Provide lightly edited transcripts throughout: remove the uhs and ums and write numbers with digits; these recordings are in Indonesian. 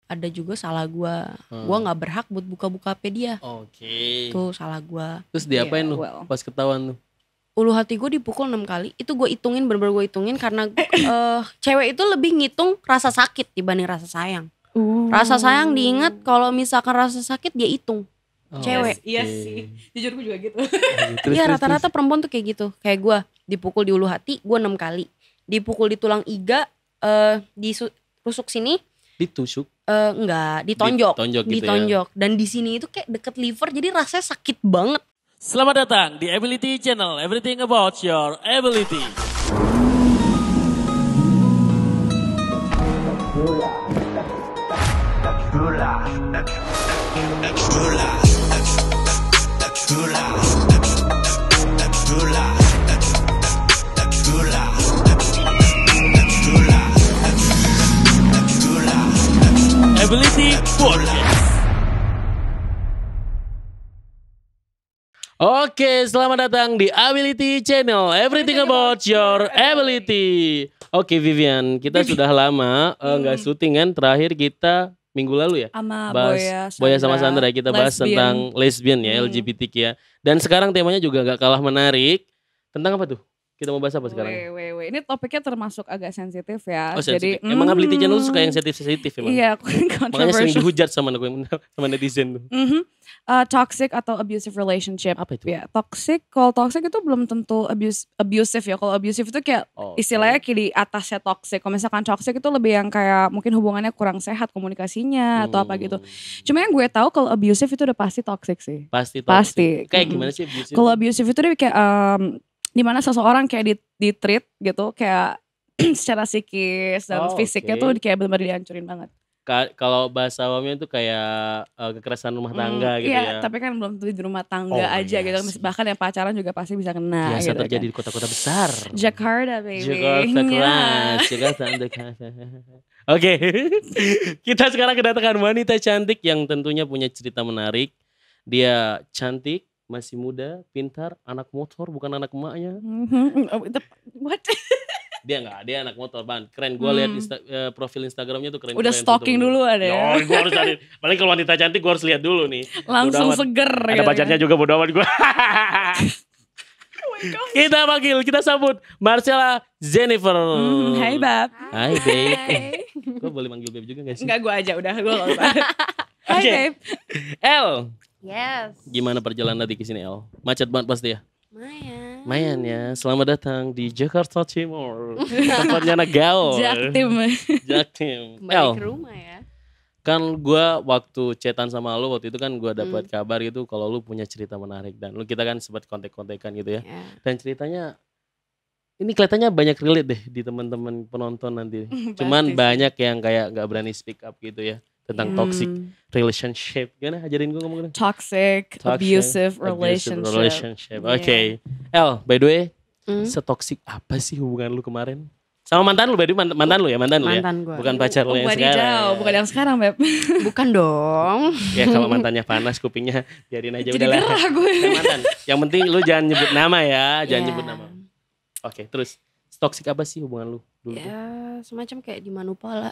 ada juga salah gue. Gue nggak berhak buat buka-buka HP dia. Oke. Tuh salah gue. Terus diapain lu pas ketahuan tuh? Ulu hati gue dipukul 6 kali. Itu gue hitungin, bener-bener gue hitungin. Karena cewek itu lebih ngitung rasa sakit dibanding rasa sayang. Rasa sayang diingat, kalau misalkan rasa sakit dia hitung. Cewek. Iya sih. Jujur gue juga gitu. Iya rata-rata perempuan tuh kayak gitu. Kayak gue dipukul di ulu hati gue 6 kali. Dipukul di tulang iga, ditusuk sini. Ditusuk? Enggak, ditonjok. Ditonjok. Dan di sini itu kayak deket liver, jadi rasanya sakit banget. Selamat datang di Ability Channel, everything about your ability. Ability Podcast. Oke, selamat datang di Ability Channel, everything about your ability. Oke Vivian, kita sudah lama nggak syuting kan, terakhir kita minggu lalu ya. Sama Boya sama Sandra kita bahas lesbian. tentang lesbian ya, LGBTQ ya. Dan sekarang temanya juga gak kalah menarik. Tentang apa tuh? Kita mau bahas apa sekarang? Ini topiknya termasuk agak sensitif ya. Oh, Jadi sensitif. Emang Ability Channel suka yang sensitif emang? Iya, Makanya sering controversial. dihujat sama netizen tuh. Toxic atau abusive relationship. Apa itu? Ya, toxic. Kalau toxic itu belum tentu abusive ya. Kalau abusive itu kayak istilahnya kayak di atasnya toxic. Kalau misalkan toxic itu lebih yang kayak mungkin hubungannya kurang sehat komunikasinya atau apa gitu. Cuma yang gue tahu kalau abusive itu udah pasti toxic sih. Pasti. Pasti. Kayak gimana sih abusive? Kalau abusive itu dia kayak dimana seseorang kayak di-treat gitu kayak secara psikis dan fisiknya tuh kayak benar-benar dihancurin banget. Kalau bahasa awamnya itu kayak kekerasan rumah tangga gitu ya. Tapi kan belum tentu di rumah tangga aja gitu. Bahkan yang pacaran juga pasti bisa kena. Biasa gitu terjadi kan. di kota-kota besar. Jakarta baby. Jakarta keras. Jakarta. Oke. Kita sekarang kedatangan wanita cantik yang tentunya punya cerita menarik. Dia cantik, masih muda, pintar, anak motor bukan anak emaknya. What? Dia anak motor ban. Keren, gue lihat profil Instagramnya tuh keren. Udah stalking dulu ada ya. Gue harus cari. Paling kalau wanita cantik gue harus lihat dulu nih. Langsung seger. Ada pacarnya juga bodo amat gue. Kita sambut Marcella Jennifer. Hai Bab. Hai babe. Gue boleh manggil babe juga gak sih? Enggak, gue aja udah. Gue gak usah. Hai babe. El. Yes. Gimana perjalanan tadi ke sini El? Macet banget pasti ya? Lumayan ya. Selamat datang di Jakarta Timur. Tempatnya anak gaul. Jaktim. Kembali ke rumah ya. Kan gue waktu chatan sama lu waktu itu kan gue dapat kabar gitu kalau lu punya cerita menarik dan kita kan sempat kontek-kontekan gitu ya. Dan ceritanya ini kelihatannya banyak relate deh di teman-teman penonton nanti. Cuman banyak yang kayak nggak berani speak up gitu ya tentang toxic relationship. Gimana ajarin gue ngomong? Toxic, abusive relationship. Oke. El, by the way, setoxic apa sih hubungan lu kemarin? Sama mantan lu, by the way, mantan lu ya? Mantan gue. Bukan pacar lu yang sekarang. Bukan yang sekarang, Beb. Bukan dong. Ya kalau mantannya panas kupingnya biarin aja Jadi udah lah. gerah gue. Mantan. Yang penting lu jangan nyebut nama ya, jangan nyebut nama. Oke, terus toxic apa sih hubungan lu dulu? Ya semacam kayak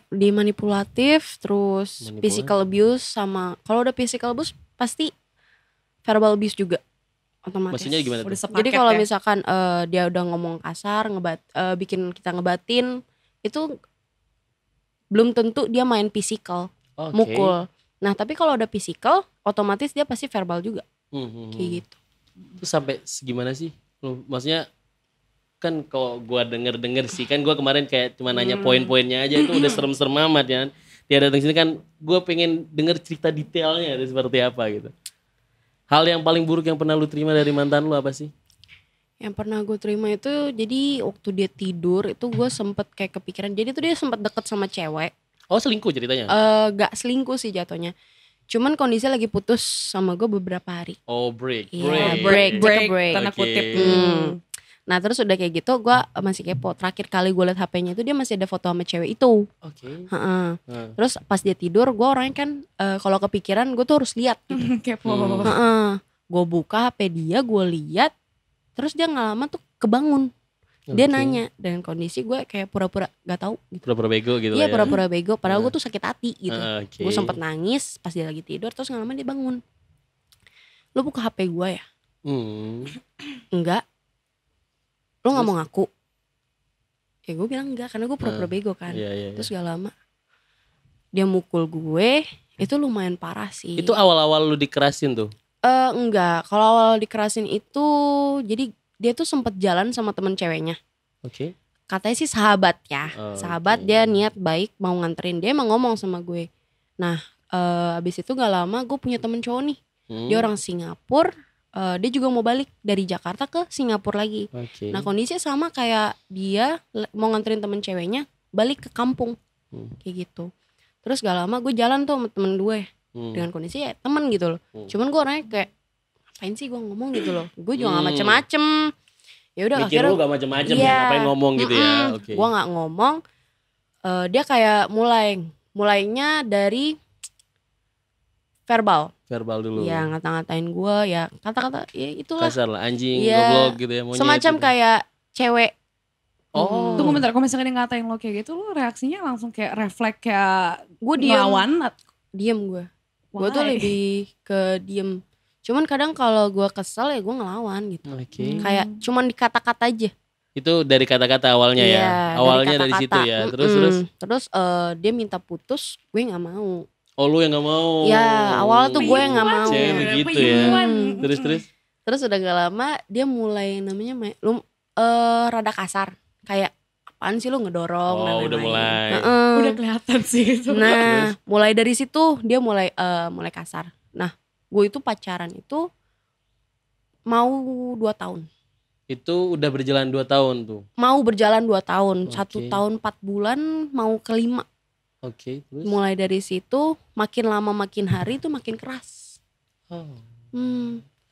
dimanipulatif, terus physical abuse sama kalau udah physical abuse pasti verbal abuse juga otomatis. Maksudnya gimana tuh? Jadi kalau misalkan dia udah ngomong kasar, bikin kita ngebatin, itu belum tentu dia main physical, mukul. Nah tapi kalau udah physical, otomatis dia pasti verbal juga, kayak gitu. Terus sampai segimana sih? Maksudnya kan kalau gue denger sih kan gue kemarin kayak cuma nanya poin-poinnya aja itu udah serem-serem amat ya. Dia datang sini kan gue pengen denger cerita detailnya itu seperti apa gitu. Hal yang paling buruk yang pernah lu terima dari mantan lu apa sih? Yang pernah gue terima itu jadi waktu dia tidur itu gue sempet kayak kepikiran. Jadi tuh dia sempet deket sama cewek. Oh selingkuh ceritanya? Gak selingkuh sih jatuhnya. Cuman kondisinya lagi putus sama gue beberapa hari. Oh break. Tanda kutip. Nah terus udah kayak gitu gue masih kepo. Terakhir kali gue liat HP-nya itu dia masih ada foto sama cewek itu. Terus pas dia tidur gue orangnya kan kalau kepikiran gue tuh harus lihat gitu. Kepo. Gue buka HP dia, gue lihat. Terus dia gak lama tuh kebangun. Dia nanya dengan kondisi gue kayak pura-pura gak tahu gitu. Pura-pura bego gitu Iya, ya. pura-pura bego padahal gue tuh sakit hati gitu. Okay. Gue sempet nangis pas dia lagi tidur, terus gak lama dia bangun. Lu buka HP gue ya? Enggak. Lu gak mau ngaku? Ya gue bilang enggak karena gue pura-pura bego kan. Terus gak lama dia mukul gue, itu lumayan parah sih. Itu awal-awal lu dikerasin tuh? Enggak, kalau awal dikerasin itu jadi dia tuh sempet jalan sama temen ceweknya. Oke. Katanya sih sahabat ya. Sahabat dia niat baik mau nganterin. Dia emang ngomong sama gue. Nah abis itu gak lama gue punya temen cowok nih. Dia orang Singapura. Dia juga mau balik dari Jakarta ke Singapura lagi. Nah kondisinya sama kayak dia mau nganterin temen ceweknya balik ke kampung. Kayak gitu. Terus gak lama gue jalan tuh sama temen gue. Dengan kondisi ya temen gitu loh. Cuman gue orangnya kayak ngapain sih gue ngomong gitu loh. Gue juga gak macem-macem. Ya udah akhirnya lu gak macem-macem ya, ngapain ngomong gitu ya. Gue gak ngomong. Dia kayak mulainya dari verbal dulu. Ya ngata-ngatain gue ya kata-kata ya itulah. Kasar lah anjing, goblok gitu ya. Semacam gitu. Kayak cewek. Tunggu bentar, kalau misalnya dia ngatain lo kayak gitu, lo reaksinya langsung kayak refleks kayak gue diem gue. Gue tuh lebih ke diem. Cuman kadang kalau gue kesel ya gue ngelawan gitu. Kayak cuman di kata-kata aja. Itu dari kata-kata awalnya ya? Awalnya dari situ ya? Terus dia minta putus, gue gak mau. Oh lu yang gak mau? Ya awalnya tuh gue yang gak mau. Begitu ya? Terus udah gak lama dia mulai namanya rada kasar. Kayak apaan sih lu ngedorong dan lain-lain. Udah mulai. Udah kelihatan sih itu. Nah mulai dari situ dia mulai kasar. Nah gue itu pacaran itu mau 2 tahun. Itu udah berjalan 2 tahun tuh? Mau berjalan 2 tahun. 1 tahun 4 bulan mau ke 5. Terus? Mulai dari situ makin lama makin hari itu makin keras.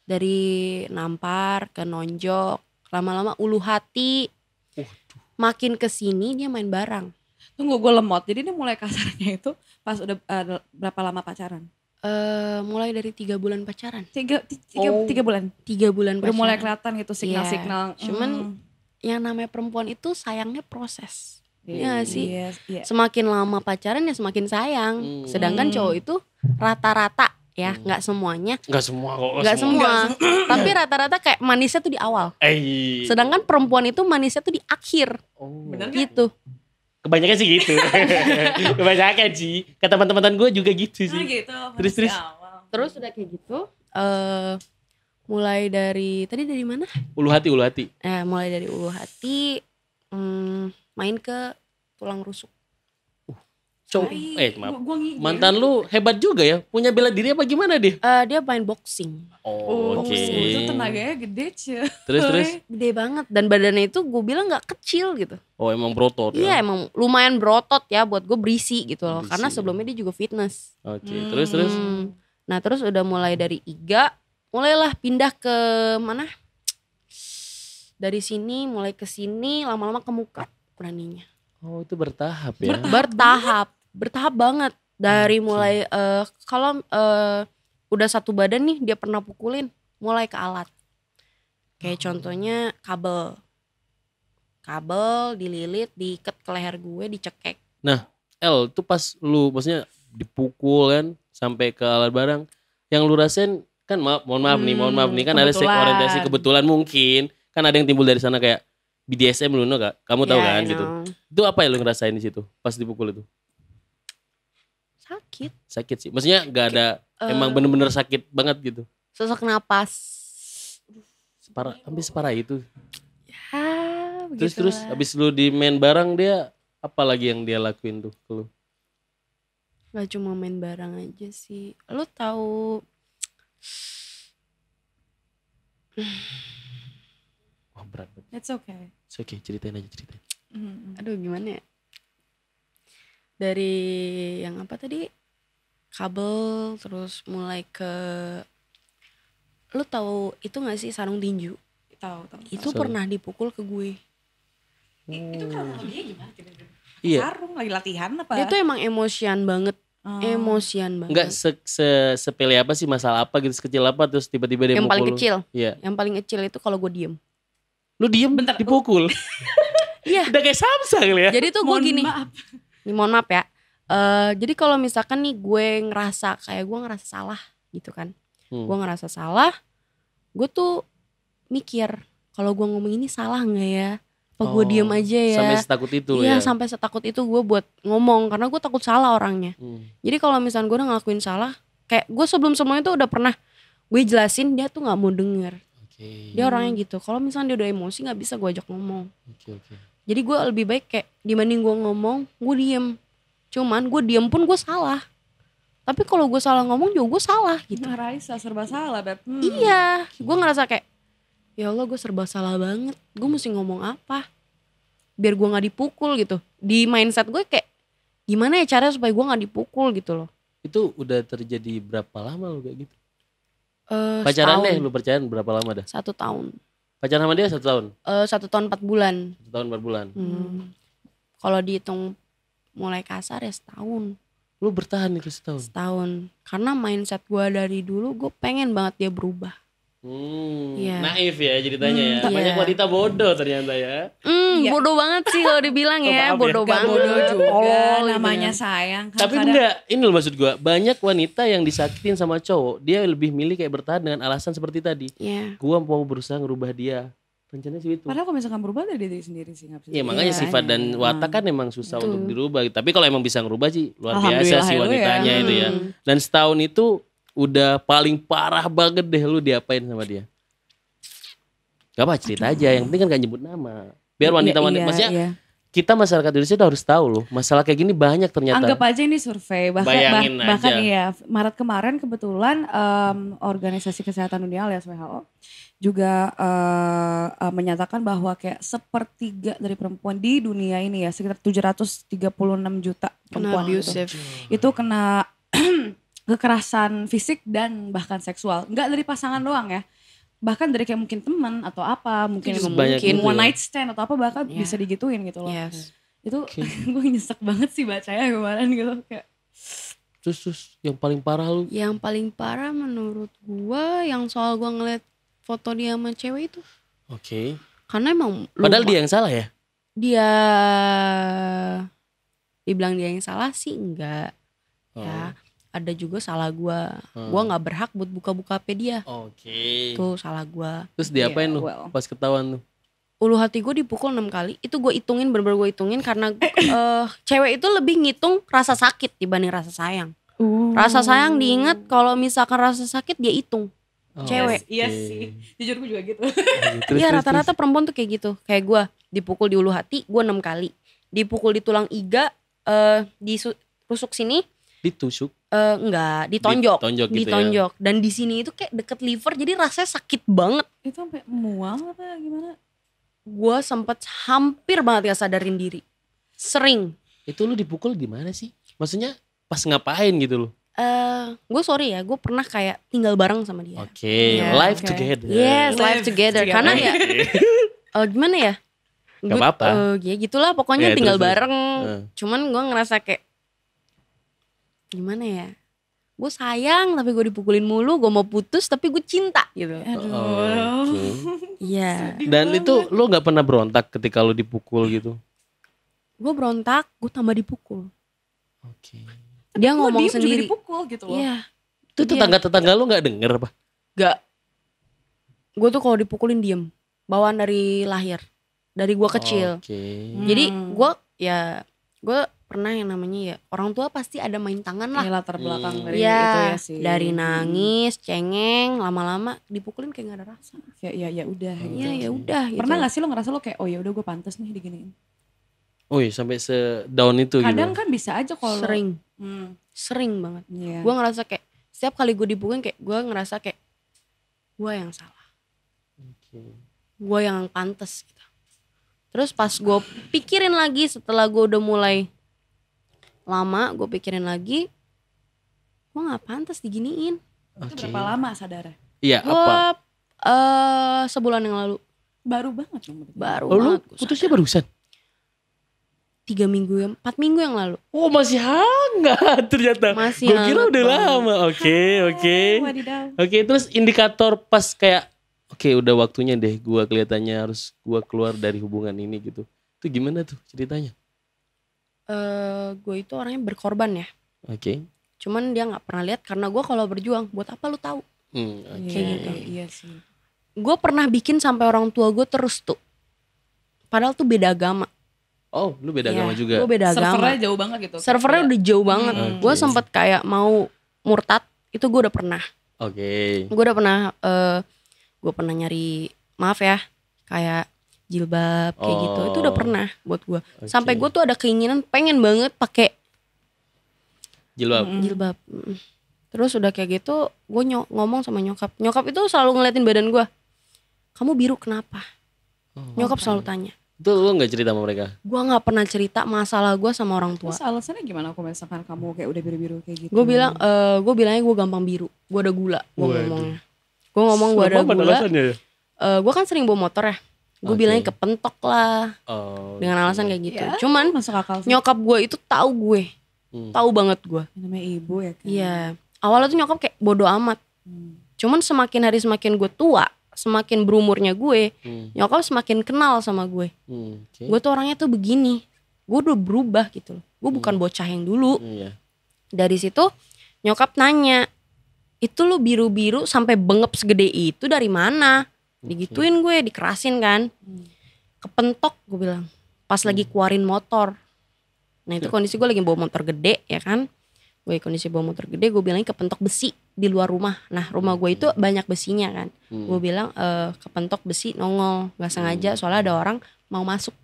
Dari nampar ke nonjok. Lama-lama ulu hati. Makin kesini dia main barang. Tunggu gue lemot. Jadi dia mulai kasarnya itu pas udah berapa lama pacaran? Mulai dari 3 bulan pacaran. 3 bulan? 3 bulan pacaran. Udah mulai kelihatan gitu signal-signal. Cuman yang namanya perempuan itu sayangnya proses. Iya sih. Iya. Semakin lama pacaran ya semakin sayang. Sedangkan cowok itu rata-rata ya, nggak semuanya. Nggak semua kok. Nggak semua. Tapi rata-rata kayak manisnya tuh di awal. Sedangkan perempuan itu manisnya tuh di akhir. Bener gitu. Kebanyakan sih gitu. Kebanyakan sih. Kata teman-teman gue juga gitu sih. Gitu. Terus udah kayak gitu. Mulai dari tadi dari mana? Ulu hati. Mulai dari ulu hati. Main ke tulang rusuk. Maaf. Mantan lu hebat juga ya. Punya bela diri apa gimana dia? Dia main boxing. Itu tenaganya gede sih. Terus? Gede banget. Dan badannya itu gue bilang gak kecil gitu. Emang berotot ya? Iya emang lumayan berotot ya buat gue berisi gitu loh. Karena sebelumnya dia juga fitness. Terus? Nah terus udah mulai dari Iga. Mulailah pindah ke mana? Dari sini mulai ke sini lama-lama ke muka beraninya. Itu bertahap ya? Bertahap banget. Dari mulai kalau udah satu badan nih dia pernah pukulin, mulai ke alat. Kayak contohnya kabel dililit, diikat ke leher gue, dicekek. Nah, itu pas lu maksudnya dipukul kan sampai ke alat barang, yang lu rasain kan mohon maaf nih kan ada orientasi kebetulan mungkin kan ada yang timbul dari sana kayak BDSM lu gak? Kamu tahu kan gitu. Itu apa yang lu ngerasain di situ pas dipukul itu? Sakit sih. Maksudnya gak ada emang bener-bener sakit banget gitu. Sesak napas. Hampir separah itu. Ya, terus abis lu di main barang dia apa lagi yang dia lakuin tuh ke lu? Gak cuma main barang aja sih. Lu tahu berat. It's okay. Ceritain. Aduh gimana ya? Dari yang apa tadi? Kabel terus mulai ke lu tahu itu gak sih sarung tinju? Tahu. Itu pernah dipukul ke gue. Itu kalau dia gimana? Iya. Sarung lagi latihan apa? Dia tuh emang emosian banget. Enggak sepele apa sih, masalah apa gitu, sekecil apa terus tiba-tiba dia yang mukul paling kecil. Iya. Yang paling kecil itu kalau gue diem. Lu diem bentar dipukul. Iya. Udah kayak Samsung ya. Jadi tuh gue gini. Mohon maaf ya. Jadi kalau misalkan nih gue ngerasa salah gitu kan. Gue ngerasa salah. Gue tuh mikir kalau gue ngomong ini salah gak ya? Apa gue diem aja ya? Sampai setakut itu ya? Iya sampai setakut itu gue buat ngomong. Karena gue takut salah orangnya. Jadi kalau misalkan gue udah ngelakuin salah. Kayak gue sebelum-sebelumnya tuh udah pernah gue jelasin, dia tuh gak mau denger. Dia orangnya gitu. Kalau misalnya dia udah emosi gak bisa gue ajak ngomong. Jadi gue lebih baik kayak dibanding gue ngomong, gue diem. Cuman gue diem pun gue salah. Tapi kalau gue salah ngomong juga gue salah gitu. Nah Raisa serba salah Beb. Iya, gue ngerasa kayak ya Allah gue serba salah banget. Gue mesti ngomong apa biar gue gak dipukul gitu. Di mindset gue kayak gimana ya caranya supaya gue gak dipukul gitu loh. Itu udah terjadi berapa lama lo kayak gitu? Pacaran deh, lu pacaran berapa lama dah? 1 tahun. Pacaran sama dia 1 tahun? 1 tahun 4 bulan. 1 tahun 4 bulan. Kalau dihitung mulai kasar ya setahun. Lu bertahan itu setahun? Setahun. Karena mindset gue dari dulu gue pengen banget dia berubah. Naif ya ceritanya ya. Banyak wanita bodoh ternyata ya. Bodoh banget sih kalau dibilang ya. Bodoh banget. Bodoh juga namanya sayang. Tapi enggak, ini loh maksud gue. Banyak wanita yang disakitin sama cowok. Dia lebih milih kayak bertahan dengan alasan seperti tadi. Gue mau berusaha ngerubah dia. Rencananya sih itu. Padahal kalau misalkan berubah dari diri sendiri sih. Iya makanya sifat dan watak kan emang susah untuk dirubah. Tapi kalau emang bisa ngerubah sih luar biasa sih wanitanya itu ya. Dan setahun itu udah paling parah banget deh lu diapain sama dia. Gak apa cerita aja, yang penting kan gak nyebut nama. Biar wanita-wanita, maksudnya kita masyarakat Indonesia udah harus tahu loh. Masalah kayak gini banyak ternyata. Anggap aja ini survei. Bahkan iya, Maret kemarin kebetulan Organisasi Kesehatan Dunia alias WHO juga menyatakan bahwa kayak 1/3 dari perempuan di dunia ini ya, sekitar 736 juta perempuan itu kena kekerasan fisik dan bahkan seksual. Enggak dari pasangan doang ya. Bahkan dari kayak mungkin teman atau apa, mungkin one night stand atau apa bahkan bisa digituin gitu loh. Itu gue nyesek banget sih bacanya kemarin gitu kayak. Terus yang paling parah lu? Yang paling parah menurut gue yang soal gue ngeliat foto dia sama cewek itu. Karena emang padahal dia yang salah ya? Dibilang dia yang salah sih enggak. Ya. Ada juga salah gue. Gue gak berhak buat buka-buka HP dia. Tuh salah gue. Terus diapain lu pas ketahuan lu? Ulu hati gue dipukul 6 kali. Itu gue hitungin, bener-bener gue hitungin. Karena cewek itu lebih ngitung rasa sakit dibanding rasa sayang. Rasa sayang diingat, kalau misalkan rasa sakit dia hitung. Cewek. Iya sih. Jujur gue juga gitu. Iya rata-rata perempuan tuh kayak gitu. Kayak gue dipukul di ulu hati gue 6 kali. Dipukul di tulang iga, ditusuk sini. Ditusuk? Enggak, ditonjok gitu ya. Dan di sini itu kayak deket liver, jadi rasanya sakit banget. Itu sampai mual apa gimana? Gue sempet hampir banget gak sadarin diri. Sering. Itu lu dipukul di mana sih? Maksudnya pas ngapain gitu loh? Gue sorry ya, gue pernah kayak tinggal bareng sama dia. Live together. Yes, live together. Karena ya gimana ya? Gak apa-apa. Ya gitulah pokoknya tinggal bareng. Cuman gue ngerasa kayak gimana ya, gue sayang tapi gue dipukulin mulu. Gue mau putus tapi gue cinta gitu. Iya. Dan itu lo gak pernah berontak ketika lo dipukul gitu? Gue berontak, gue tambah dipukul. Dia ngomong sendiri dipukul gitu loh. Iya. Itu tetangga-tetangga lo gak denger apa? Gak. Gue tuh kalau dipukulin diem. Bawaan dari lahir, dari gue kecil. Jadi gue pernah yang namanya ya orang tua pasti ada main tangan lah. Latar belakang dari itu ya sih. Dari nangis, cengeng, lama-lama dipukulin kayak gak ada rasa. Ya udah. Ya udah. Pernah gak sih lo ngerasa lo kayak oh ya udah gue pantas nih diginiin? Oh iya sampai se-down itu gitu. Kadang kan bisa aja kalau sering banget. Gue ngerasa kayak setiap kali gue dipukulin kayak gue ngerasa kayak gue yang salah. Gue yang pantas gitu. Terus pas gue pikirin lagi setelah gue udah mulai lama, gue pikirin lagi, gue gak pantas diginiin. Itu berapa lama sadarnya? Iya apa? Sebulan yang lalu. Baru banget dong. Baru banget. Lu putusnya barusan? 4 minggu yang lalu. Oh masih hangat ternyata. Gue kira udah lama. Oke. Terus indikator pas kayak oke, udah waktunya deh gue kelihatannya harus gue keluar dari hubungan ini gitu. Itu gimana tuh ceritanya? Gue itu orangnya berkorban ya. Oke. Cuman dia nggak pernah lihat karena gue kalau berjuang buat apa lu tahu? Kayak gitu. Iya sih. Gue pernah bikin sampai orang tua gue terus tuh. Padahal tuh beda agama. Oh, lu beda agama juga? Gue beda agama. Servernya jauh banget gitu. Servernya udah jauh banget. Gue sempet kayak mau murtad, itu gue udah pernah. Oke. Gue udah pernah, gue pernah nyari, maaf ya, kayak jilbab kayak gitu. Itu udah pernah buat gue. Sampai gue tuh ada keinginan pengen banget pakai jilbab. Terus udah kayak gitu, gue ngomong sama nyokap. Nyokap itu selalu ngeliatin badan gue. Kamu biru kenapa? Nyokap selalu tanya. Itu lu gak cerita sama mereka? Gue gak pernah cerita masalah gue sama orang tua. Terus alasannya gimana kalau misalkan kamu kayak udah biru-biru kayak gitu? Gue bilang, gue bilangnya gue gampang biru. Gue ada gula, gue ngomongnya. Gue ngomong gue ada gula. Gue kan sering bawa motor ya. Gue bilangnya kepentok lah. Dengan alasan kayak gitu. Ya, cuman masuk akal sih. Nyokap gue itu tahu gue. Tahu banget gue. Namanya ibu ya kan. Iya. Awalnya tuh nyokap kayak bodo amat. Cuman semakin hari semakin gue tua, semakin berumurnya gue, nyokap semakin kenal sama gue. Gue tuh orangnya tuh begini. Gue udah berubah gitu loh. Gue bukan bocah yang dulu. Dari situ nyokap nanya, itu lu biru-biru sampai bengep segede itu dari mana? Digituin gue, dikerasin kan. Kepentok gue bilang. Pas lagi keluarin motor. Nah itu kondisi gue lagi bawa motor gede ya kan. Gue kondisi bawa motor gede, gue bilangnya kepentok besi di luar rumah. Nah rumah gue itu banyak besinya kan. Gue bilang kepentok besi nongol, gak sengaja soalnya ada orang mau masuk.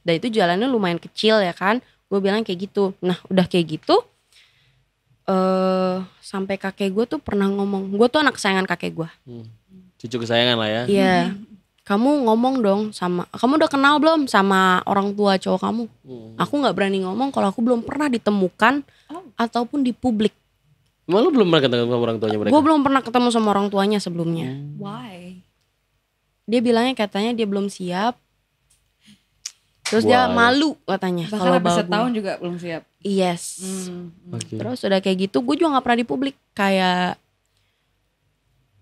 Dan itu jalannya lumayan kecil ya kan. Gue bilang kayak gitu. Nah udah kayak gitu, sampai kakek gue tuh pernah ngomong, gue tuh anak kesayangan kakek gue. Cucu kesayangan lah ya. Iya. Kamu ngomong dong sama, kamu udah kenal belum sama orang tua cowok kamu? Aku gak berani ngomong kalau aku belum pernah ditemukan ataupun di publik. Emang lu belum pernah ketemu sama orang tuanya mereka? Gue belum pernah ketemu sama orang tuanya sebelumnya. Why? Dia bilangnya katanya dia belum siap. Terus dia malu katanya. Bahkan habis setahun juga belum siap. Yes. Terus udah kayak gitu, gue juga gak pernah di publik. Kayak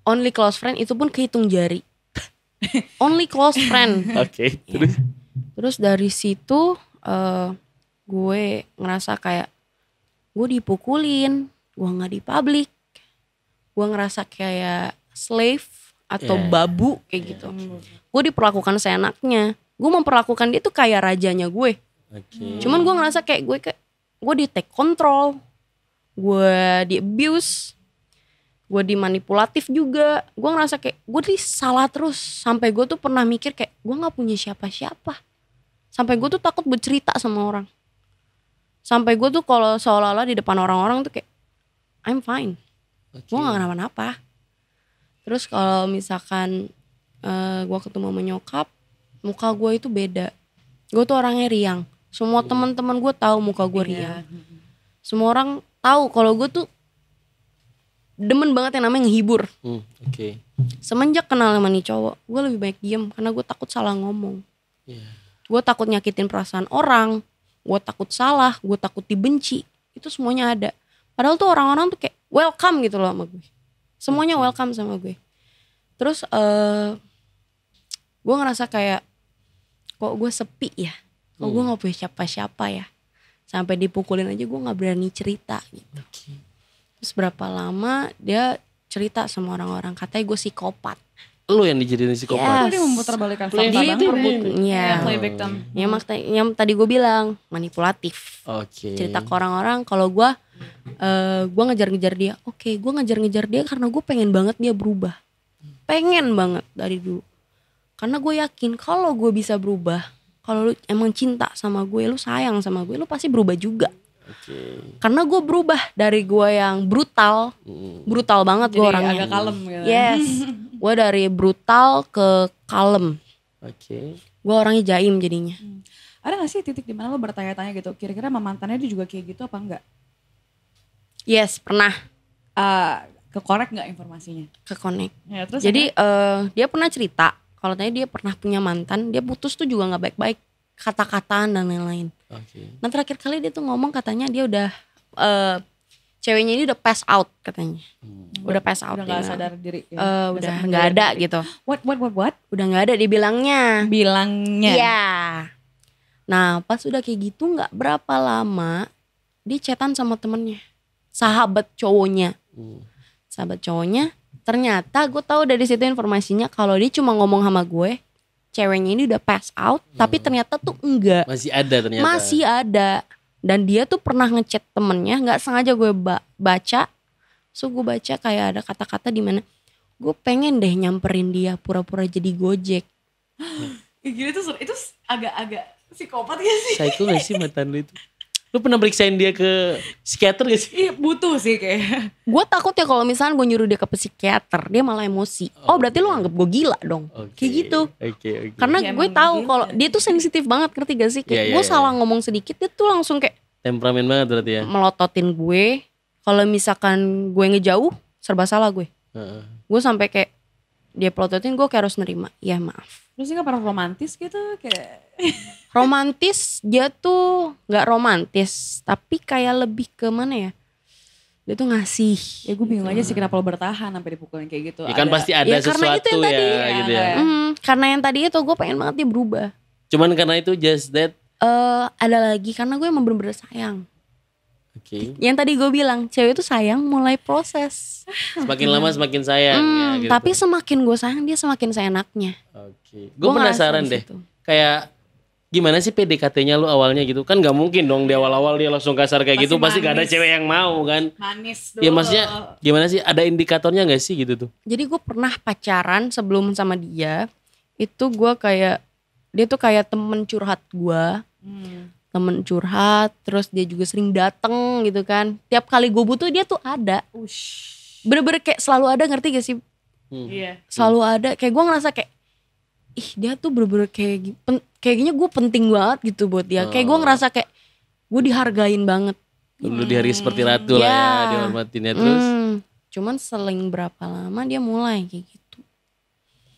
only close friend, itu pun kehitung jari. Only close friend. Oke. Terus? Terus dari situ gue ngerasa kayak gue dipukulin, gue nggak di publik, gue ngerasa kayak slave atau babu kayak gitu. Gue diperlakukan seenaknya. Gue memperlakukan dia tuh kayak rajanya gue. Cuman gue ngerasa kayak gue di take control, gue di abuse. Gue dimanipulatif juga. Gue ngerasa kayak gue salah terus. Sampai gue tuh pernah mikir kayak gue gak punya siapa-siapa. Sampai gue tuh takut bercerita sama orang. Sampai gue tuh kalau seolah-olah di depan orang-orang tuh kayak I'm fine. Gue gak kenapa-napa. Terus kalau misalkan gue ketemu sama nyokap, muka gue itu beda. Gue tuh orangnya riang. Semua teman-teman gue tahu muka gue riang. Semua orang tahu kalau gue tuh demen banget yang namanya ngehibur. Semenjak kenal sama nih cowok, gue lebih baik diem karena gue takut salah ngomong. Gue takut nyakitin perasaan orang, gue takut salah, gue takut dibenci. Itu semuanya ada. Padahal tuh orang-orang tuh kayak welcome gitu loh sama gue. Semuanya welcome sama gue. Terus gue ngerasa kayak kok gue sepi ya. Kok gue gak punya siapa-siapa ya. Sampai dipukulin aja gue gak berani cerita gitu. Terus berapa lama dia cerita sama orang-orang, katanya gue psikopat. Lu yang dijadiin psikopat? Dia memutarbalikkan fakta play victim. Yang tadi gue bilang manipulatif. Cerita ke orang-orang kalau gue ngejar-ngejar dia. Gue ngejar-ngejar dia karena gue pengen banget dia berubah. Pengen banget dari dulu. Karena gue yakin kalau gue bisa berubah, kalau lu emang cinta sama gue, lu sayang sama gue, lu pasti berubah juga. Karena gue berubah dari gue yang brutal banget. Gue orangnya agak kalem gitu. Yes. Gue dari brutal ke kalem. Gue orangnya jaim jadinya. Ada gak sih titik dimana lo bertanya-tanya gitu, kira-kira sama mantannya dia juga kayak gitu apa enggak? Yes, pernah. Kekorek gak informasinya? Kekonek. Ya, terus jadi dia pernah cerita kalau tadi dia pernah punya mantan, dia putus tuh juga gak baik-baik, kata-kataan dan lain-lain. Nah terakhir kali dia tuh ngomong katanya dia udah ceweknya ini udah pass out katanya. Udah pass out. Udah gak sadar diri. Ya. Udah gak ada diri. Gitu. What? Udah gak ada dibilangnya. Iya. Nah pas udah kayak gitu gak berapa lama dia chatan sama temennya. Sahabat cowoknya. Ternyata gue tahu dari situ informasinya kalau dia cuma ngomong sama gue. Ceweknya ini udah pass out. Tapi ternyata tuh enggak. Masih ada ternyata. Masih ada. Dan dia tuh pernah ngechat temennya, nggak sengaja gue baca, so gue baca kayak ada kata-kata di mana gue pengen deh nyamperin dia pura-pura jadi Gojek. Gila itu agak-agak psikopat gak sih? Psycho gak sih mantan lu itu? Lu pernah periksain dia ke psikiater gak sih? Iya butuh sih kayak. Gue takut ya kalau misalnya gue nyuruh dia ke psikiater, dia malah emosi. Oh berarti lu anggap gue gila dong. Kayak gitu. Karena gue tahu kalau dia tuh sensitif banget, ngerti gak sih? Kayak gue salah ngomong sedikit dia tuh langsung kayak temperamen banget berarti ya. Melototin gue. Kalau misalkan gue ngejauh, serba salah gue. Gue sampai kayak dia pelototin, gue kayak harus nerima. Ya maaf. Terus gak pernah romantis gitu kayak. Romantis dia tuh gak romantis. Tapi kayak lebih ke mana ya. Dia tuh ngasih. Ya gue bingung aja sih kenapa lo bertahan sampai dipukulin kayak gitu. Ya kan pasti ada sesuatu ya gitu ya. Karena yang tadi itu gue pengen banget dia berubah. Cuman karena itu just that. Ada lagi karena gue emang bener-bener sayang. Yang tadi gue bilang cewek itu sayang mulai proses. Semakin lama semakin sayang ya gitu. Tapi semakin gue sayang dia semakin seenaknya. Gue penasaran deh. Kayak gimana sih PDKT-nya lu awalnya gitu? Kan gak mungkin dong di awal-awal dia langsung kasar kayak gitu. Pasti gak ada cewek yang mau kan. Manis dulu. Ya maksudnya gimana sih? Ada indikatornya gak sih gitu tuh? Jadi gue pernah pacaran sebelum sama dia. Itu gue kayak dia tuh kayak temen curhat gue. Temen curhat, terus dia juga sering dateng gitu kan. Tiap kali gue butuh dia tuh ada. Bener-bener kayak selalu ada, ngerti gak sih? Selalu ada, kayak gue ngerasa kayak dia tuh bener-bener kayaknya gue penting banget gitu buat dia. Kayak gue ngerasa kayak gue dihargain banget. Dulu di hari seperti ratu lah ya, dihormatin ya terus. Cuman seling berapa lama dia mulai kayak gitu.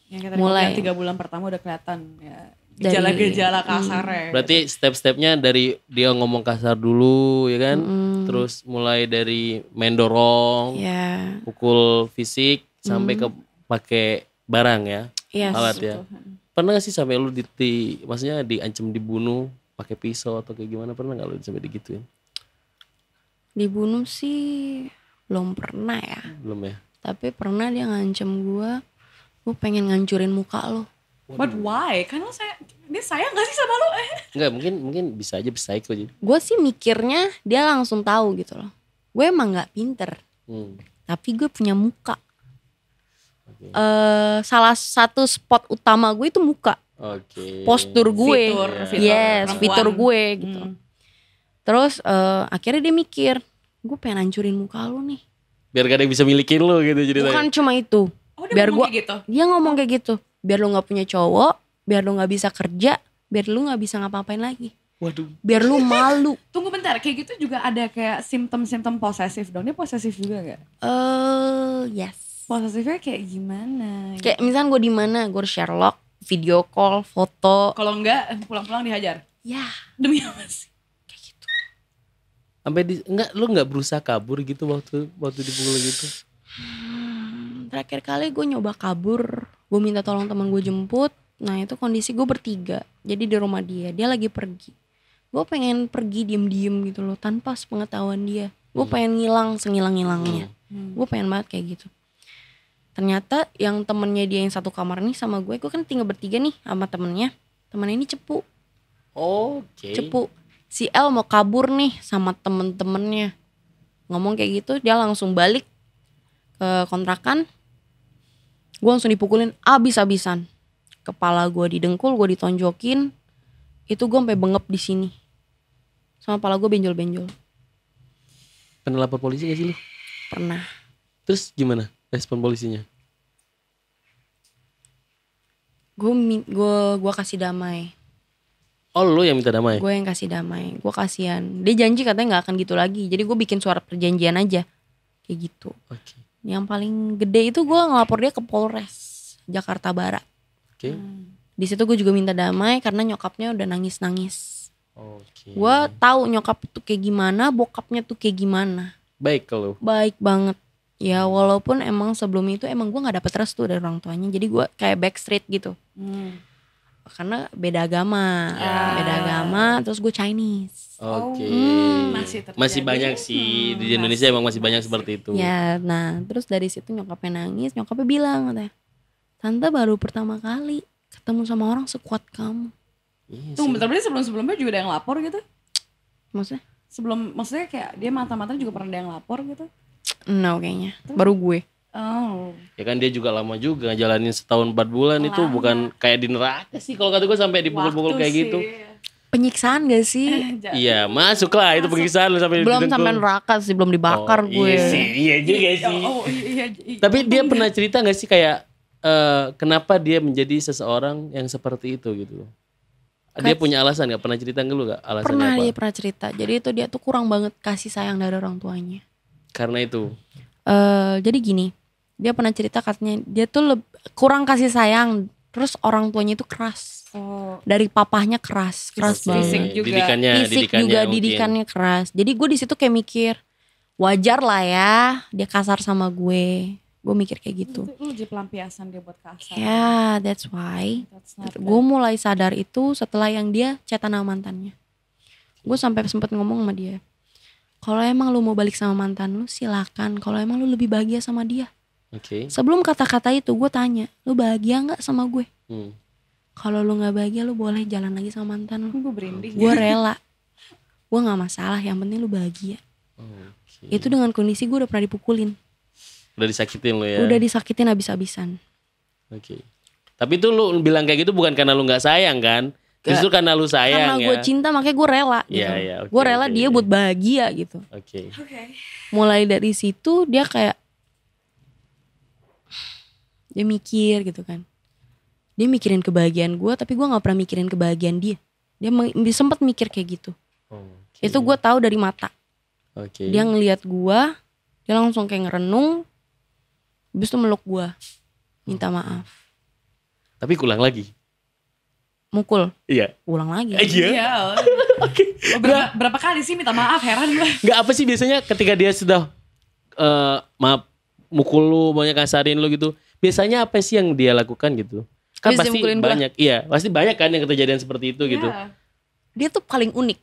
Yang mulai 3 bulan pertama udah kelihatan ya. Gejala-gejala kasar. Berarti step-stepnya dari dia ngomong kasar dulu ya kan. Terus mulai dari main dorong, pukul fisik sampai ke pakai barang ya. Alat ya. Pernah gak sih sampai lu maksudnya diancam dibunuh pakai pisau atau kayak gimana? Pernah gak lu sampai digituin? Dibunuh sih belum pernah ya. Belum ya. Tapi pernah dia ngancam gue pengen ngancurin muka lo. But why? Karena dia sayang gak sih sama lo? Enggak, mungkin bisa aja psycho jadi. Gue sih mikirnya dia langsung tahu gitu loh. Gue emang gak pinter. Tapi gue punya muka. Salah satu spot utama gue itu muka. Postur gue. Fitur gue gitu. Terus akhirnya dia mikir, gue pengen hancurin muka lo nih. Biar gak ada yang bisa milikin lo gitu jadi. Bukan cuma itu. Biar gue gitu. Dia ngomong kayak gitu. Biar lu gak punya cowok, biar lu gak bisa kerja, biar lu gak bisa ngapa-ngapain lagi. Waduh. Biar lu malu. Tunggu bentar, kayak gitu juga ada kayak simptom-simptom posesif dong. Dia posesif juga gak? Yes. Posesifnya kayak gimana? Kayak misalnya gue di mana, gue Sherlock, video call, foto. Kalau enggak, pulang-pulang dihajar? Ya. Demi apa sih? Kayak gitu. Sampai lu gak berusaha kabur gitu waktu dipukul gitu? Terakhir kali gue nyoba kabur. Gue minta tolong teman gue jemput. Nah itu kondisi gue bertiga. Jadi di rumah dia lagi pergi. Gue pengen pergi diem-diem gitu loh. Tanpa sepengetahuan dia. Gue pengen ngilang sengilang-ngilangnya. Gue pengen banget kayak gitu. Ternyata yang temennya dia yang satu kamar nih sama gue kan tinggal bertiga nih sama temennya. Temennya ini cepu. Cepu. Si El mau kabur nih sama temen-temennya. Ngomong kayak gitu dia langsung balik ke kontrakan. Gue langsung dipukulin abis-abisan. Kepala gue didengkul, gue ditonjokin. Itu gue sampai bengep di sini. Sama kepala gue benjol-benjol. Pernah lapor polisi gak sih lu? Pernah. Terus gimana respon polisinya? Gue kasih damai. Oh lu yang minta damai? Gue yang kasih damai. Gue kasihan. Dia janji katanya gak akan gitu lagi. Jadi gue bikin surat perjanjian aja. Kayak gitu. Yang paling gede itu gue ngelapor dia ke Polres Jakarta Barat. Di situ gue juga minta damai karena nyokapnya udah nangis-nangis. Gue tahu nyokap tuh kayak gimana, bokapnya tuh kayak gimana. baik ke lu? Baik banget. Ya walaupun emang sebelum itu emang gue gak dapet restu dari orang tuanya. Jadi gue kayak backstreet gitu. Karena beda agama. Beda agama terus gue Chinese. Oke. Masih banyak sih. Di Indonesia emang masih banyak seperti itu. Ya nah terus dari situ nyokapnya nangis. Nyokapnya bilang katanya, tante baru pertama kali ketemu sama orang sekuat kamu. Tunggu bentar, berarti sebelum-sebelumnya juga ada yang lapor gitu? Maksudnya? Maksudnya kayak dia mantan-mantan juga pernah ada yang lapor gitu? No kayaknya, baru gue. Oh. Ya kan dia juga lama juga ngejalanin setahun 4 bulan. Lama. Itu bukan kayak di neraka sih kalau kata gue sampai dipukul-pukul kayak gitu. Penyiksaan gak sih? Iya masuk lah itu penyiksaan sampai belum sampai neraka sih, belum dibakar gue. Iya juga sih. Tapi dia pernah cerita gak sih kayak kenapa dia menjadi seseorang yang seperti itu gitu? Dia punya alasan gak? Pernah cerita ke lu gak alasannya pernah, apa? Dia pernah cerita. Jadi itu dia tuh kurang banget kasih sayang dari orang tuanya. Karena itu? Jadi gini, dia pernah cerita katanya dia tuh kurang kasih sayang. Terus orang tuanya itu keras. Dari papahnya keras banget. Fisik juga. Didikannya keras. Jadi gue di situ kayak mikir, wajar lah ya dia kasar sama gue. Gue mikir kayak gitu. Itu uji pelampiasan dia buat kasar. Yeah, that's why. Gue mulai sadar itu setelah yang dia chatan sama mantannya. Gue sampai sempet ngomong sama dia, kalau emang lu mau balik sama mantan lu silakan. Kalau emang lu lebih bahagia sama dia. Sebelum kata-kata itu gue tanya, lu bahagia nggak sama gue? Kalau lu nggak bahagia, lu boleh jalan lagi sama mantan lu. Gue berinding. Gue rela. Gue nggak masalah. Yang penting lu bahagia. Itu dengan kondisi gue udah pernah dipukulin. Udah disakitin lo ya? Udah disakitin habis-habisan. Tapi itu lu bilang kayak gitu bukan karena lu gak sayang kan? Justru karena lu sayang. Karena gue cinta makanya gue rela gitu. Gue rela dia buat bahagia gitu. Mulai dari situ dia kayak, dia mikir gitu kan. Dia mikirin kebahagiaan gue tapi gue gak pernah mikirin kebahagiaan dia. Dia sempat mikir kayak gitu. Itu gue tahu dari mata. Dia ngelihat gue, dia langsung kayak ngerenung. Habis itu meluk gue, minta maaf. Tapi ulang lagi? Mukul? Iya. Ulang lagi. Iya. Berapa kali sih minta maaf, heran gue. Gak apa sih biasanya ketika dia sudah maaf mukul lu, banyak kasarin lu gitu. Biasanya apa sih yang dia lakukan gitu? Kan pasti banyak. Iya, pasti banyak kan yang kejadian seperti itu gitu. Dia tuh paling unik.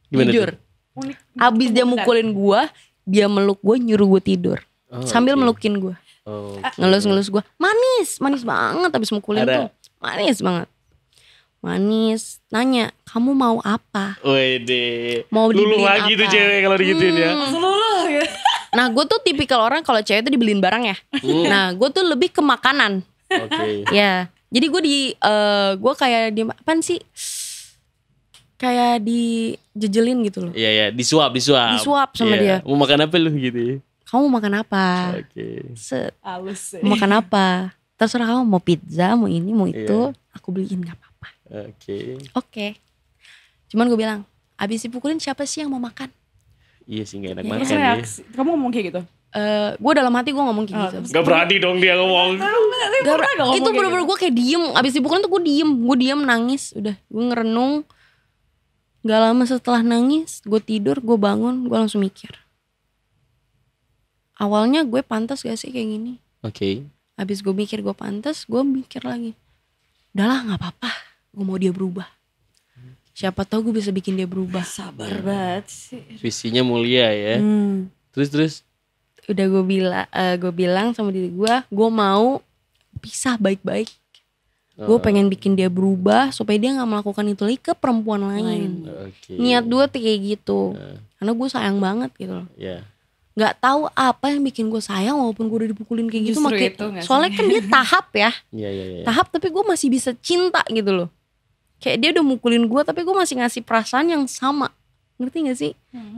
Gimana jujur. Unik. Abis dia mukulin gue, dia meluk gue, nyuruh gue tidur. Sambil melukin gue. Ngelus-ngelus gue. Manis banget abis mukulin tuh. Manis banget. Manis. Nanya, kamu mau apa? Wede. Mau dibeliin apa? Lulu lagi tuh cewek kalau digituin ya. Nah gue tuh tipikal orang kalau cewek tuh dibeliin barang ya. Nah gue tuh lebih ke makanan. Ya. Jadi gue gue kayak di apaan sih? Kayak dijejelin gitu loh. Iya, disuap sama dia. Mau makan apa lu gitu? Kamu mau makan apa? Mau makan apa? Terserah kamu mau pizza, mau ini, mau itu, aku beliin gak apa-apa. Oke. Cuman gue bilang, abis dipukulin siapa sih yang mau makan? Iya sih gak enak makan ya. Kamu ngomong kayak gitu? Gue dalam hati gue ngomong kayak gitu. Gak berani dong dia ngomong. Itu bener-bener gue kayak diem. Abis dipukulin tuh gue diem nangis. Udah gue ngerenung. Gak lama setelah nangis, gue tidur, gue bangun, gue langsung mikir. Awalnya gue pantas gak sih kayak gini? Abis gue mikir gue pantas, gue mikir lagi. Udahlah gak apa-apa, gue mau dia berubah. Siapa tahu gue bisa bikin dia berubah. Sabar banget sih. Visinya mulia ya. Terus? Udah gue bilang sama diri gue mau pisah baik-baik. Gue pengen bikin dia berubah supaya dia gak melakukan itu lagi ke perempuan lain. Niat gue tuh kayak gitu. Karena gue sayang banget gitu loh. Gak tahu apa yang bikin gue sayang walaupun gue udah dipukulin kayak gitu. Soalnya kan dia tahap ya. Tahap tapi gue masih bisa cinta gitu loh. Kayak dia udah mukulin gue tapi gue masih ngasih perasaan yang sama. Ngerti gak sih?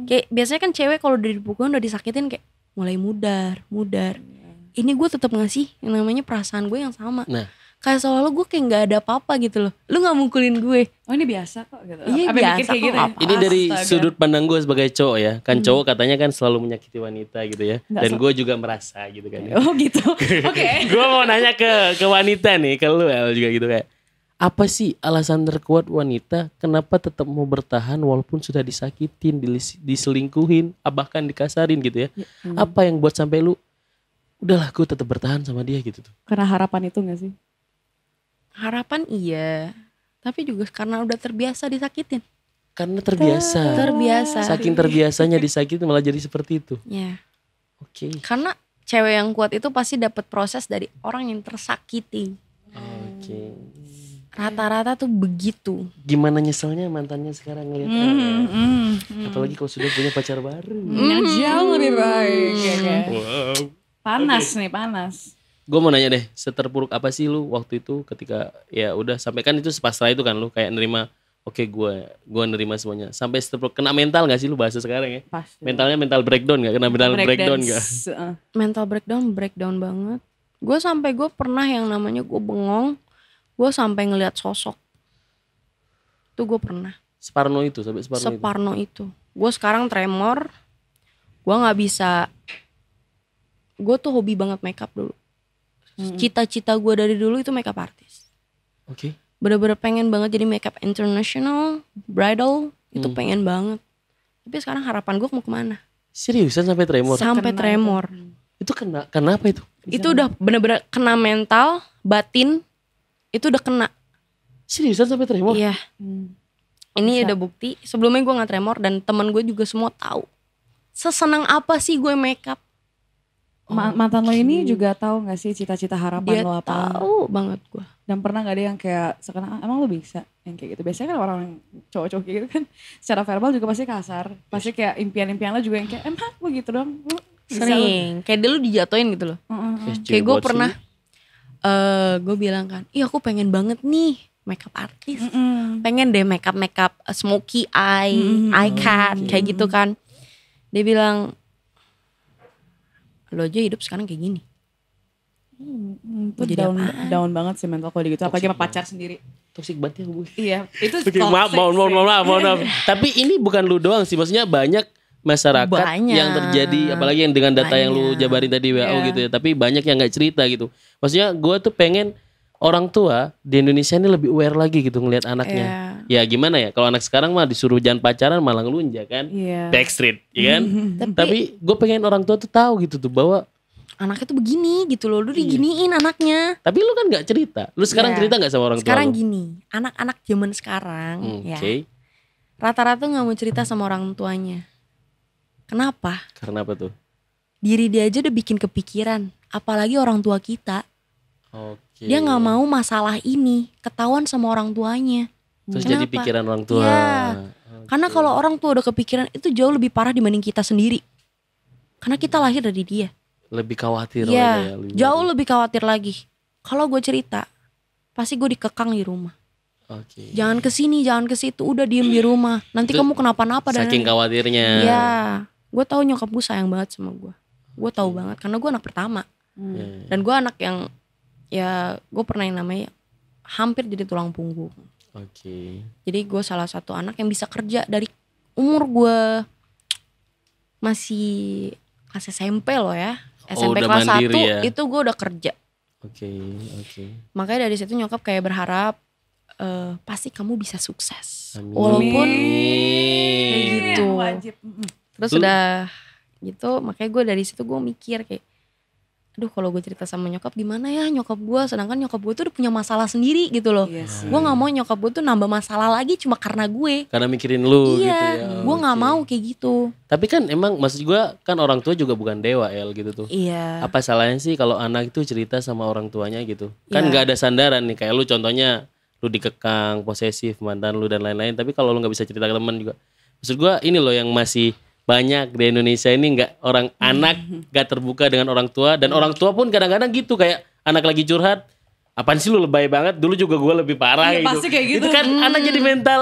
Kayak biasanya kan cewek kalau udah dipukulin udah disakitin kayak mulai mudar. Ini gue tetap ngasih yang namanya perasaan gue yang sama. Kayak seolah gue kayak gak ada apa-apa gitu loh. Lu gak mukulin gue. Oh ini biasa kok gitu. Iya biasa kok gitu. Ini dari sudut pandang gue sebagai cowok ya. Kan cowok katanya kan selalu menyakiti wanita gitu ya. Dan gue juga merasa gitu kan ya. Oh gitu. Oke. Gue mau nanya ke wanita nih. Ke lu El juga gitu kayak. Apa sih alasan terkuat wanita kenapa tetap mau bertahan walaupun sudah disakitin, diselingkuhin, bahkan dikasarin gitu ya? Apa yang buat sampai lu udahlah gue tetap bertahan sama dia gitu tuh? Karena harapan itu gak sih? Harapan iya, tapi juga karena udah terbiasa disakitin. Karena terbiasa. Saking terbiasanya disakitin malah jadi seperti itu. Ya. Oke. Karena cewek yang kuat itu pasti dapat proses dari orang yang tersakiti. Oke. Rata-rata tuh begitu. Gimana nyeselnya mantannya sekarang ngeliat apalagi kalau sudah punya pacar baru. Jauh lebih baik. Wow. Panas. Gue mau nanya deh, seterpuruk apa sih lu waktu itu ketika ya udah sampai kan itu pasrah itu kan lu kayak nerima, oke gue nerima semuanya. Sampai seterpuruk, kena mental gak sih lu bahasa sekarang ya? Pasti. Mentalnya mental breakdown gak? Kena mental breakdown gak? Mental breakdown banget. Gue pernah yang namanya gue bengong. Gue sampai ngelihat sosok. Itu gue pernah. Separno itu sampai Separno itu. Gue sekarang tremor. Gue nggak bisa. Gue tuh hobi banget makeup dulu. Cita-cita gue dari dulu itu makeup artist. Oke. Bener-bener pengen banget jadi makeup international, bridal. Itu pengen banget. Tapi sekarang harapan gue mau kemana? Seriusan sampai tremor? Sampai tremor. Itu kenapa itu? Itu udah bener-bener kena mental, batin. Itu udah kena. Seriusan sampai tremor? Iya. Ini ada bukti. Sebelumnya gue gak tremor dan teman gue juga semua tahu. Sesenang apa sih gue makeup? Mantan lo ini juga tahu gak sih cita-cita harapan Dia lo apa? tahu banget gue. Dan pernah gak ada yang kayak sekarang emang lo bisa yang kayak gitu? Biasanya kan orang cowok-cowok kayak gitu kan secara verbal juga pasti kasar. Pasti kayak impian-impian lo juga yang kayak emang begitu dong. Sering. Kayak dulu dijatuhin gitu loh. Kayak gue pernah. Gue bilang kan, iya aku pengen banget nih makeup artist. Pengen deh makeup smoky eye, eye cat kayak gitu kan. Dia bilang, lo aja hidup sekarang kayak gini. Itu down banget sih mental kalau gitu. Apalagi sama pacar sendiri. Toxic banget ya gue. Iya, itu maaf. Tapi ini bukan lu doang sih, maksudnya banyak masyarakat yang terjadi, apalagi yang dengan data yang lu jabarin tadi WO gitu ya. Tapi banyak yang gak cerita gitu. Maksudnya gue tuh pengen orang tua di Indonesia ini lebih aware lagi gitu ngelihat anaknya. Ya gimana ya, kalau anak sekarang mah disuruh jangan pacaran malah ngelunja kan. Backstreet, ya kan. Tapi gue pengen orang tua tuh tahu gitu tuh bahwa anaknya tuh begini gitu loh, lu diginiin anaknya. Tapi lu kan gak cerita. Lu sekarang cerita gak sama orang tua? Sekarang gini, anak-anak zaman sekarang ya rata-rata gak mau cerita sama orang tuanya. Kenapa? Karena apa tuh? Diri dia aja udah bikin kepikiran, apalagi orang tua kita. Dia gak mau masalah ini ketahuan sama orang tuanya. Terus jadi pikiran orang tua. Karena kalau orang tua udah kepikiran itu jauh lebih parah dibanding kita sendiri. Karena kita lahir dari dia. Lebih khawatir lagi ya. Jauh lebih khawatir lagi. Kalau gue cerita, pasti gue dikekang di rumah. Jangan kesini, jangan kesitu, udah diem di rumah. Nanti kamu kenapa-napa. Saking khawatirnya. Iya. Gue tahu nyokap gue sayang banget sama gue. Gue tahu banget karena gue anak pertama. Dan gue anak yang ya gue pernah yang namanya hampir jadi tulang punggung. Jadi gue salah satu anak yang bisa kerja dari umur gue masih kelas SMP loh ya. SMP kelas 1 ya? Itu gue udah kerja. Makanya dari situ nyokap kayak berharap pasti kamu bisa sukses. Walaupun kayak gitu. Terus udah gitu, makanya gue dari situ gue mikir kayak, aduh kalau gue cerita sama nyokap gimana ya nyokap gue, sedangkan nyokap gue tuh udah punya masalah sendiri gitu loh. Gue gak mau nyokap gue tuh nambah masalah lagi cuma karena gue. Karena mikirin lu gitu ya. Gue gak mau kayak gitu. Tapi kan emang maksud gue kan orang tua juga bukan dewa gitu tuh. Apa salahnya sih kalau anak itu cerita sama orang tuanya gitu. Kan gak ada sandaran nih, kayak lu contohnya lu dikekang, posesif, mantan lu dan lain-lain. Tapi kalau lu gak bisa cerita ke teman juga. Maksud gue ini loh yang masih banyak di Indonesia ini anak gak terbuka dengan orang tua. Dan orang tua pun kadang-kadang gitu, kayak anak lagi curhat, apaan sih lu lebay banget, dulu juga gue lebih parah gitu. Pasti kayak gitu. Itu kan anak jadi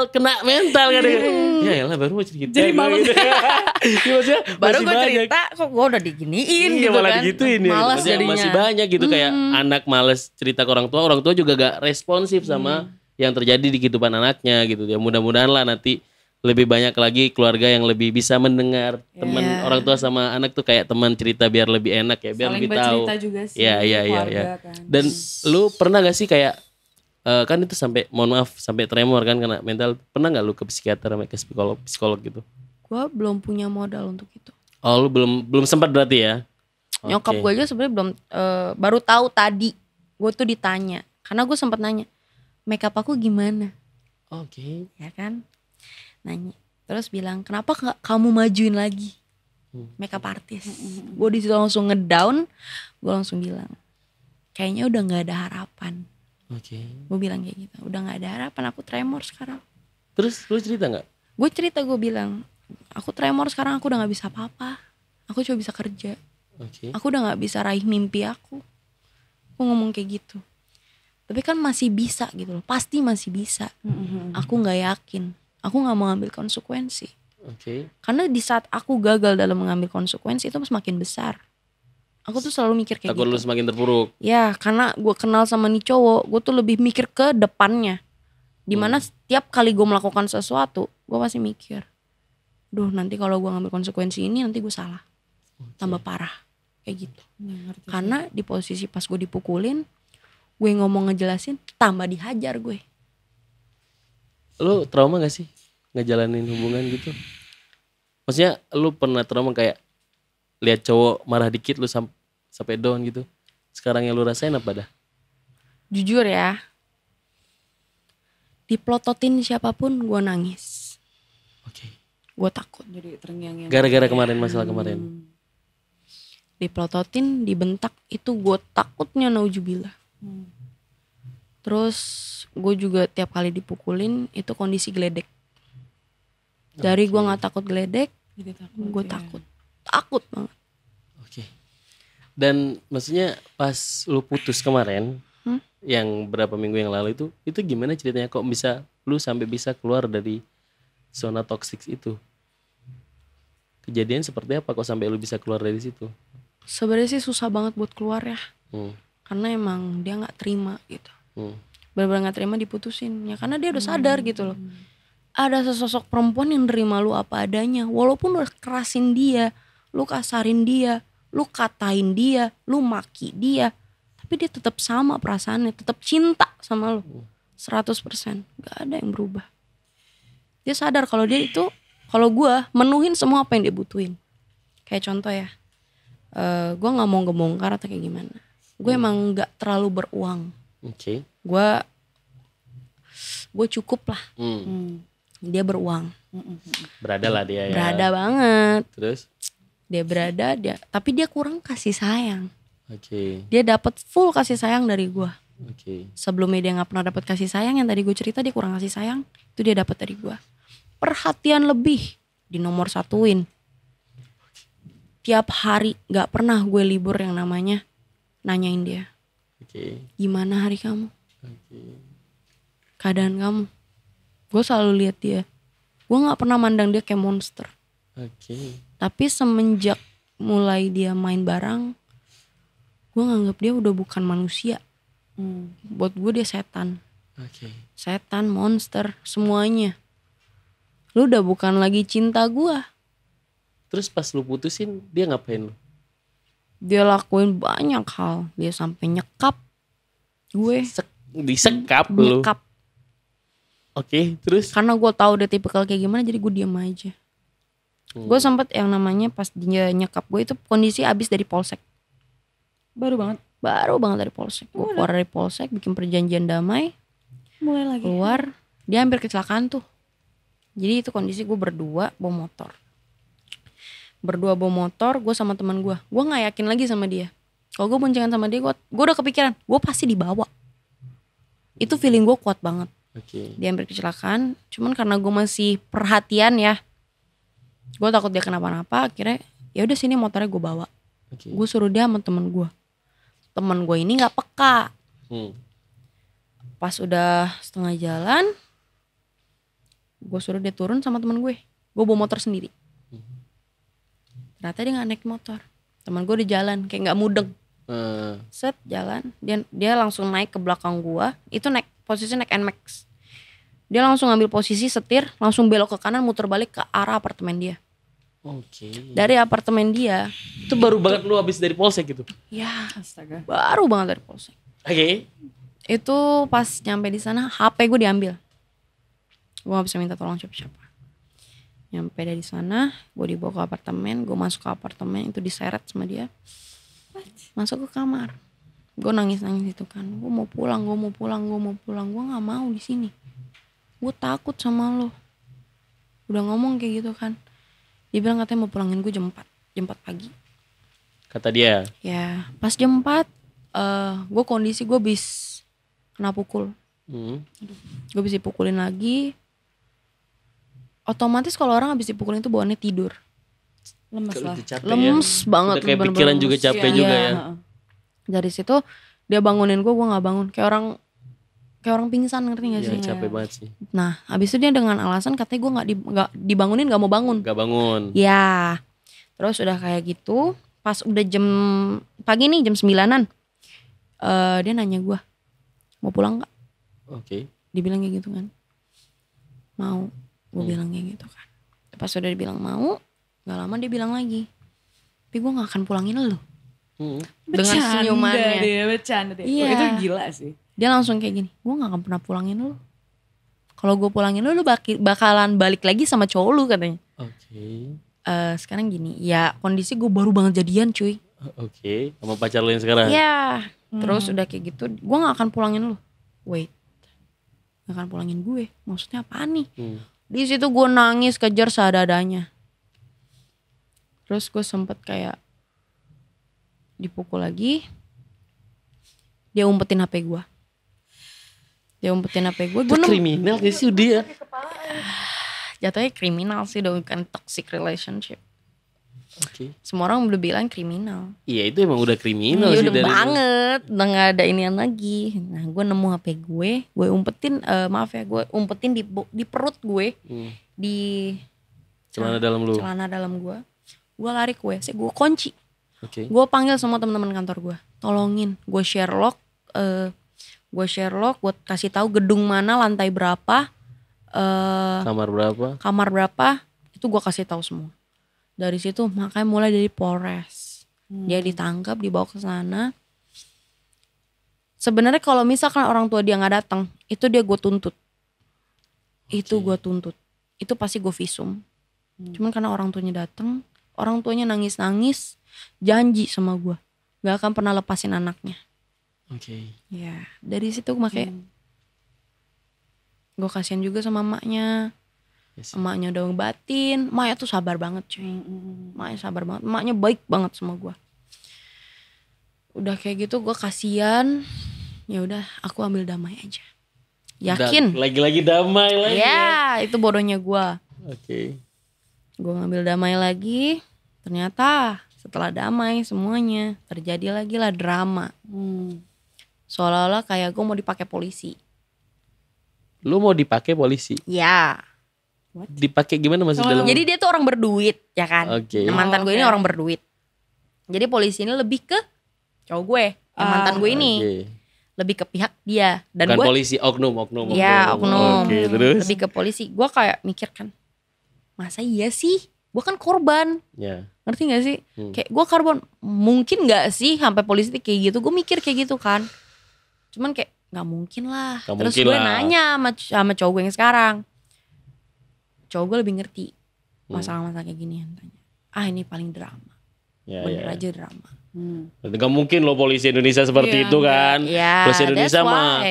kena mental kan. Ya elah baru mau cerita jadi malas gitu. Baru gue cerita kok gue udah diginiin gitu malah kan. Digituin, malas jadinya. Masih banyak gitu kayak anak males cerita ke orang tua juga gak responsif sama yang terjadi di kehidupan anaknya gitu. Ya mudah-mudahan lah nanti lebih banyak lagi keluarga yang lebih bisa mendengar teman orang tua sama anak tuh kayak teman cerita biar lebih enak ya, biar saling lebih tahu. Juga sih, Iya. kan. Dan lu pernah gak sih kayak kan itu sampai mohon maaf sampai tremor kan karena mental. Pernah nggak lu ke psikiater sama ke psikolog gitu? Gue belum punya modal untuk itu. Oh lu belum sempat berarti ya? Nyokap gue aja sebenarnya belum baru tahu tadi. Gue tuh ditanya karena gue sempat nanya makeup aku gimana? Oke. Ya kan? Nanya. Terus bilang kenapa nggak kamu majuin lagi makeup artis? Gue di situ langsung ngedown. Gue langsung bilang kayaknya udah nggak ada harapan. Oke. Gue bilang kayak gitu. Udah nggak ada harapan. Aku tremor sekarang. Terus lu cerita nggak? Gue cerita, gue bilang aku tremor sekarang. Aku udah nggak bisa apa-apa. Aku cuma bisa kerja. Aku udah nggak bisa raih mimpi aku. Aku ngomong kayak gitu. Tapi kan masih bisa gitu loh. Pasti masih bisa. Aku nggak yakin. Aku nggak mau ambil konsekuensi. Karena di saat aku gagal dalam mengambil konsekuensi itu semakin besar. Aku tuh selalu mikir kayak takut gitu. Takut lu semakin terpuruk. Ya karena gue kenal sama nih cowok. Gue tuh lebih mikir ke depannya. Dimana setiap kali gue melakukan sesuatu gue pasti mikir, duh nanti kalau gue ngambil konsekuensi ini nanti gue salah. Tambah parah. Kayak gitu. Karena di posisi pas gue dipukulin, gue ngomong ngejelasin, tambah dihajar gue. Lu trauma gak sih ngejalanin hubungan gitu? Maksudnya lu pernah trauma kayak lihat cowok marah dikit lu sampai down gitu? Sekarang yang lu rasain apa dah? Jujur ya, diplototin siapapun gue nangis. Gue takut. Jadi terngiang-ngiang. Gara-gara kemarin masalah kemarin. Diplototin, dibentak itu gue takutnya naujubillah. Terus gue juga tiap kali dipukulin itu kondisi geledek. Dari gue nggak takut geledek, gue takut banget. Dan maksudnya pas lu putus kemarin, yang berapa minggu yang lalu itu gimana ceritanya kok bisa lu sampai bisa keluar dari zona toksik itu? Kejadian seperti apa kok sampai lu bisa keluar dari situ? Sebenarnya sih susah banget buat keluar ya. Karena emang dia nggak terima gitu. Benar-benar nggak terima diputusin ya karena dia udah sadar gitu loh. Ada sesosok perempuan yang nerima lu apa adanya, walaupun lu kerasin dia, lu kasarin dia, lu katain dia, lu maki dia, tapi dia tetap sama perasaannya, tetap cinta sama lu 100%. Gak ada yang berubah. Dia sadar kalau dia itu, kalau gue menuhin semua apa yang dia butuhin. Kayak contoh ya, gue nggak mau ngebongkar atau kayak gimana. Gue emang nggak terlalu beruang. Gue cukup lah. Dia beruang. Berada lah dia ya. Berada banget. Terus? Dia berada, tapi dia kurang kasih sayang. Dia dapat full kasih sayang dari gue. Sebelumnya dia nggak pernah dapat kasih sayang, yang tadi gue cerita dia kurang kasih sayang, itu dia dapat dari gue. Perhatian lebih, di nomor satuin. Tiap hari, nggak pernah gue libur yang namanya nanyain dia. Gimana hari kamu? Keadaan kamu? Gue selalu lihat dia. Gue nggak pernah mandang dia kayak monster. Tapi semenjak mulai dia main bareng, gue nganggap dia udah bukan manusia. Buat gue dia setan. Setan, monster, semuanya. Lu udah bukan lagi cinta gue. Terus pas lu putusin dia ngapain lu? Dia lakuin banyak hal. Dia sampai nyekap gue. Disekap lu? Nyekap. Terus? Karena gue tahu dia tipikal kayak gimana, jadi gue diam aja. Gue sempet yang namanya pas dia nyekap gue itu kondisi abis dari polsek. Baru banget dari polsek. Gue keluar dari polsek, bikin perjanjian damai. Mulai lagi. Keluar, dia hampir kecelakaan tuh. Jadi itu kondisi gue berdua bawa motor. Gue sama teman gue. Gue nggak yakin lagi sama dia. Kalau gue boncengan sama dia, gue udah kepikiran, gue pasti dibawa. Itu feeling gue kuat banget. Dia hampir kecelakaan, cuman karena gue masih perhatian ya, gue takut dia kenapa-napa. Akhirnya ya udah sini motornya gue bawa. Gue suruh dia sama temen gue ini nggak peka. Pas udah setengah jalan, gue suruh dia turun sama temen gue bawa motor sendiri. Ternyata dia nggak naik motor, temen gue di jalan kayak nggak mudeng. Set jalan, dia langsung naik ke belakang gue. Itu posisi naik NMAX. Dia langsung ngambil posisi setir, langsung belok ke kanan, muter balik ke arah apartemen dia. Dari apartemen dia. Itu baru banget lu habis dari polsek gitu? Ya, astaga. Baru banget dari polsek. Itu pas nyampe di sana HP gue diambil. Gue gak bisa minta tolong siapa-siapa. Nyampe dari sana, gue dibawa ke apartemen, gue masuk ke apartemen, itu diseret sama dia. Masuk ke kamar. Gue nangis-nangis itu kan. Gue mau pulang. Gue gak mau di sini. Gue takut sama lo. Udah ngomong kayak gitu kan. Dia bilang katanya mau pulangin gue jam 4 pagi. Kata dia? Ya, pas jam 4 gue kondisi gue kena pukul. Gue bisa dipukulin lagi. Otomatis kalau orang habis dipukulin itu bawaannya tidur. Lemes lah. Lemes banget. Udah kayak pikiran juga capek juga ya. Dari situ dia bangunin gue gak bangun. Kayak orang pingsan, ngerti gak sih? Capek banget sih. Nah habis itu dia dengan alasan katanya gue gak dibangunin, gak mau bangun. Gak bangun. Ya. Terus udah kayak gitu. Pas udah jam pagi nih, jam 9-an. Dia nanya gue, mau pulang gak? Oke. Dibilang kayak gitu kan. Mau. Gue bilang kayak gitu kan. Pas udah dibilang mau, gak lama dia bilang lagi, tapi gue gak akan pulangin lo. Dengan senyumannya. Bercanda deh. Iya. Itu gila sih. Dia langsung kayak gini, gue gak akan pernah pulangin lo. Kalau gue pulangin lo bakalan balik lagi sama cowok lu katanya. Oke. Sekarang gini, ya kondisi gue baru banget jadian cuy. Oke. Sama pacar lo yang sekarang? Iya. Terus udah kayak gitu, gue gak akan pulangin lo. Wait, gak akan pulangin gue? Maksudnya apaan nih? Di situ gue nangis kejar seadanya. Terus gue sempet kayak dipukul lagi. Dia umpetin HP gue. Itu kriminal gak sih dia? Jatuhnya kriminal sih, bukan toxic relationship. Oke. Semua orang udah bilang kriminal. Iya itu emang udah kriminal sih udah dari banget. Udah gak ada inian lagi. Nah gue nemu HP gue umpetin, gue umpetin di perut gue. Di celana dalam lu. Celana dalam gue. Gue lari ke WC, gue kunci. Oke. Gue panggil semua teman-teman kantor gue. Tolongin, gue share log, gue kasih tahu gedung mana, lantai berapa, kamar berapa, itu gue kasih tahu semua. Dari situ makanya mulai dari Polres. Dia ditangkap, dibawa ke sana. Sebenarnya kalau misalkan orang tua dia nggak datang, itu dia gue tuntut. Itu gue tuntut. Itu pasti gue visum. Cuman karena orang tuanya datang, orang tuanya nangis-nangis, janji sama gue, nggak akan pernah lepasin anaknya. Oke. Ya, dari situ makanya gue kasihan juga sama emaknya. Yes. Emaknya udah ngebatin, emaknya tuh sabar banget cuy. Emaknya sabar banget, emaknya baik banget sama gue. Udah kayak gitu gue kasihan, ya udah aku ambil damai aja. Yakin? Lagi-lagi damai lagi. Ya, itu bodohnya gue. Oke. Gue ngambil damai lagi, ternyata setelah damai semuanya terjadi lagi lah drama. Seolah-olah kayak gue mau dipakai polisi. Lu mau dipakai polisi? Ya. Dipakai gimana maksudnya? Jadi dia tuh orang berduit ya kan. Oke. Mantan gue ini orang berduit. Jadi polisi ini lebih ke cowok gue, mantan gue ini. Lebih ke pihak dia. Dan bukan gue polisi, oknum. Ya oknum. Oke, terus? Lebih ke polisi. Gue kayak mikir kan, masa iya sih? Gue kan korban. Ya. Ngerti gak sih? Kayak gue korban. Mungkin gak sih sampai polisi kayak gitu? Gue mikir kayak gitu kan. Cuman kayak gak mungkin lah. Terus gue nanya sama cowok gue yang sekarang. Cowok gue lebih ngerti masalah-masalah kayak gini. Ini paling drama. Bener aja drama. Gak mungkin loh polisi Indonesia seperti itu kan. Polisi Indonesia mah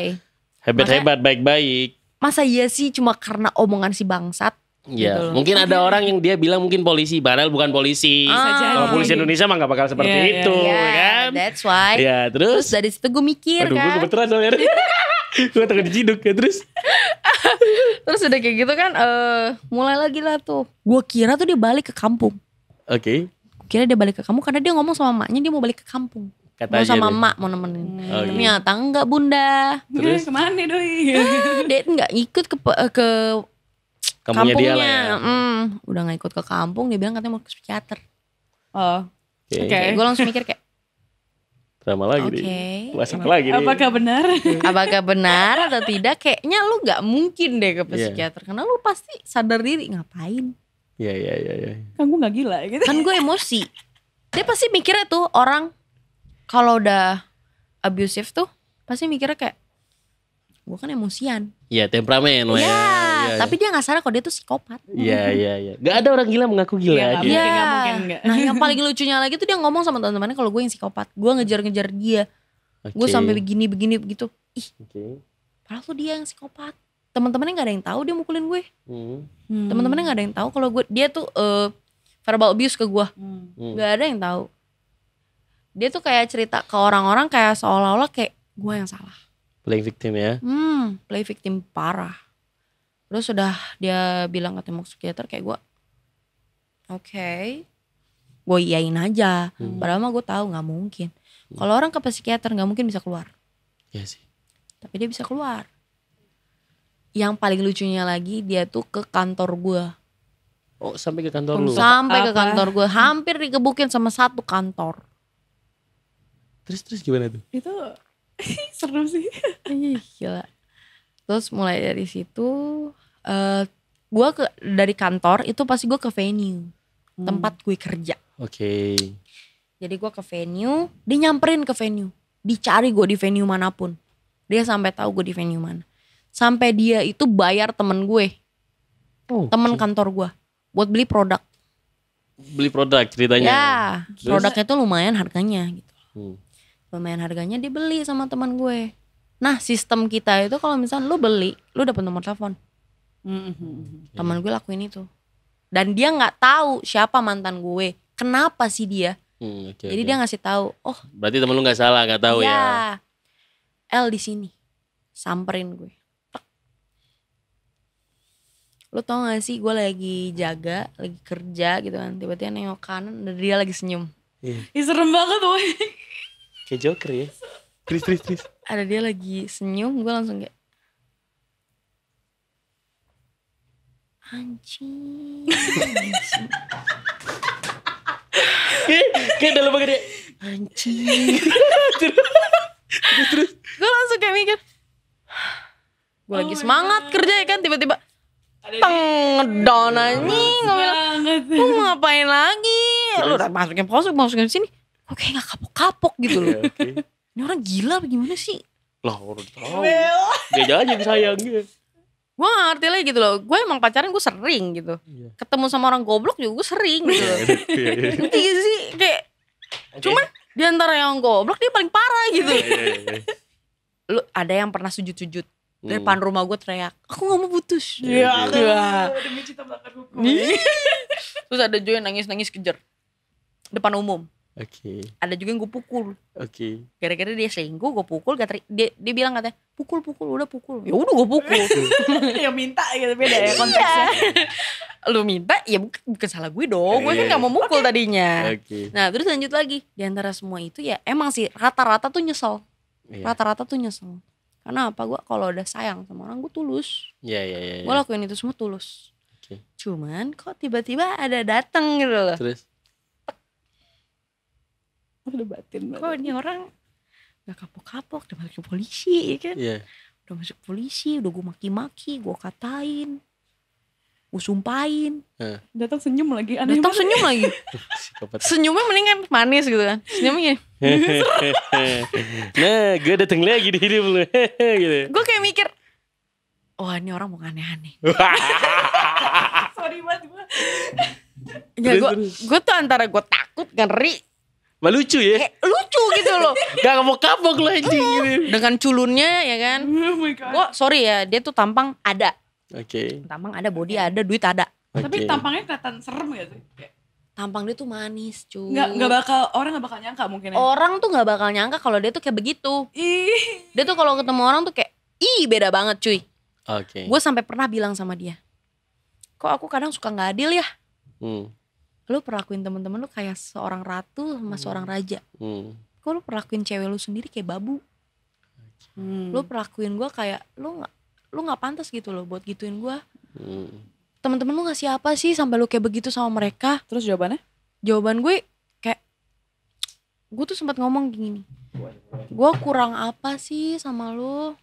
hebat-hebat, baik-baik. Masa iya sih cuma karena omongan si bangsat? Ya, gitu mungkin ada orang yang dia bilang mungkin polisi, padahal bukan polisi. Kalau polisi Indonesia mah gak bakal seperti itu, kan? That's why. Ya, terus dari situ gue mikir kan. Gue kebetulan soalnya. Gue takut diciduk ya, terus udah kayak gitu kan, mulai lagi lah tuh. Gue kira tuh dia balik ke kampung. Oke. Kira dia balik ke kampung karena dia ngomong sama emaknya dia mau balik ke kampung. Mau sama emak, mau nemenin. Ternyata enggak bunda. Terus kemana doi? Dia enggak ikut ke kampungnya dia lah ya. Udah gak ikut ke kampung, dia bilang katanya mau ke psikiater. Oke. Gue langsung mikir kayak drama lagi nih. Masak lagi nih. Apakah benar? Apakah benar atau tidak? Kayaknya lu gak mungkin deh ke psikiater. Karena lu pasti sadar diri. Ngapain? Iya. Kan gue gak gila gitu. Kan gue emosi. Dia pasti mikirnya tuh orang kalau udah abusive tuh pasti mikirnya kayak gue kan emosian. Iya, temperamen lah ya. Tapi dia gak sadar kalau dia tuh psikopat. Iya. Gak ada orang gila mengaku gila. Iya, gak mungkin gak. Nah yang paling lucunya lagi tuh dia ngomong sama teman-temannya kalau gue yang psikopat. Gue ngejar-ngejar dia. Gue sampai begini begitu. Padahal tuh dia yang psikopat. Teman-temannya gak ada yang tahu dia mukulin gue. Teman-temannya gak ada yang tahu kalau dia tuh verbal abuse ke gue. Gak ada yang tahu. Dia tuh kayak cerita ke orang-orang kayak seolah-olah kayak gue yang salah. Playing victim ya? Play victim parah. Terus udah dia bilang katanya mau ke psikiater kayak gue. Oke. Gue iyain aja. Padahal mah gue tahu gak mungkin. Kalau orang ke psikiater gak mungkin bisa keluar. Iya sih. Tapi dia bisa keluar. Yang paling lucunya lagi dia tuh ke kantor gue. Oh sampai ke kantor lu? Sampai ke kantor gue. Hampir digebukin sama satu kantor. Terus gimana tuh? Itu seru sih. Gila. Terus mulai dari situ gue dari kantor itu pasti gue ke venue tempat gue kerja. Oke. Jadi gue ke venue, dia nyamperin ke venue, dicari gue di venue manapun. Dia sampai tahu gue di venue mana. Sampai dia itu bayar temen gue, temen kantor gue, buat beli produk. Beli produk ceritanya. Ya, produknya tuh lumayan harganya gitu. Lumayan harganya dibeli sama teman gue. Nah sistem kita itu kalau misalnya lu beli, lu dapet nomor telepon. Teman gue lakuin itu. Dan dia nggak tahu siapa mantan gue. Kenapa sih dia? Jadi dia ngasih tahu. Oh, berarti temen lu nggak salah, nggak tahu ya? El di sini, samperin gue. Lu tau gak sih gue lagi jaga, lagi kerja gitu kan. Tiba-tiba nengok kanan dan dia lagi senyum. Ih serem banget woy. Kayak Joker ya. Tris. Ada dia lagi senyum, gue langsung kayak anjing. Kayak dalam banget dia. Anjing. Terus. Gue langsung kayak mikir. Gue lagi semangat kerja ya kan, tiba-tiba ngedon anjing. Gue bilang, lu mau ngapain lagi? Lu udah masukin sini. Gue kayak gak kapok-kapok gitu loh. Ini orang gila apa gimana sih? Lah orang tahu. Dia aja yang sayang gitu. Gue gak ngerti lagi gitu loh. Gue emang pacaran gue sering gitu. Ketemu sama orang goblok juga gue sering gitu loh. Ngerti gak sih? Kayak cuman diantara yang goblok dia paling parah gitu. Lu ada yang pernah sujud-sujud depan rumah gue teriak, aku gak mau putus. Iya. Demi cinta belakang hukum. Terus ada juga yang nangis-nangis kejar depan umum. Oke. Ada juga yang gue pukul. Oke. Gara-gara dia selingkuh gue pukul. Dia bilang katanya pukul udah pukul. Ya udah gue pukul. Yang minta gitu beda ya konteksnya. Lu minta ya bukan salah gue dong. Gue kan gak mau mukul tadinya. Nah terus lanjut lagi. Di antara semua itu ya emang sih rata-rata tuh nyesel. Rata-rata tuh nyesel. Karena apa, gue kalau udah sayang sama orang gue tulus. Iya. Gue lakuin itu semua tulus. Cuman kok tiba-tiba ada dateng gitu loh. Terus? Udah batin. Kok ini orang gak kapok-kapok, udah masuk polisi ya kan. Udah masuk polisi, udah gue maki-maki, gue katain, gue sumpahin. Datang senyum lagi. Senyumnya mendingan manis gitu kan. Senyumnya gini. Nah gue dateng lagi di hidup lu. Gitu. Gue kayak mikir, wah ini orang mau aneh-aneh. Sorry banget gue. Gue tuh antara gue takut, ngeri, lucu ya? Kayak lucu gitu loh. Gak mau kapok lo anjing gitu. Dengan culunnya ya kan. Oh my God. Gue sorry ya, dia tuh tampang ada. Oke. Tampang ada, body ada, duit ada. Tapi tampangnya kelihatan serem gak sih? Tampang dia tuh manis cuy. Orang gak bakal nyangka mungkin ya. Orang tuh gak bakal nyangka kalau dia tuh kayak begitu. Dia tuh kalau ketemu orang tuh kayak beda banget cuy. Oke. Gue sampai pernah bilang sama dia, kok aku kadang suka gak adil ya. Lu perlakuin temen-temen lu kayak seorang ratu sama seorang raja. Kok lu perlakuin cewek lu sendiri kayak babu. Lu perlakuin gue kayak lu gak pantas gitu loh buat gituin gue. Temen-temen lu ngasih apa sih sampai lu kayak begitu sama mereka? Terus jawabannya? Jawaban gue kayak, gue tuh sempat ngomong gini, gue kurang apa sih sama lu?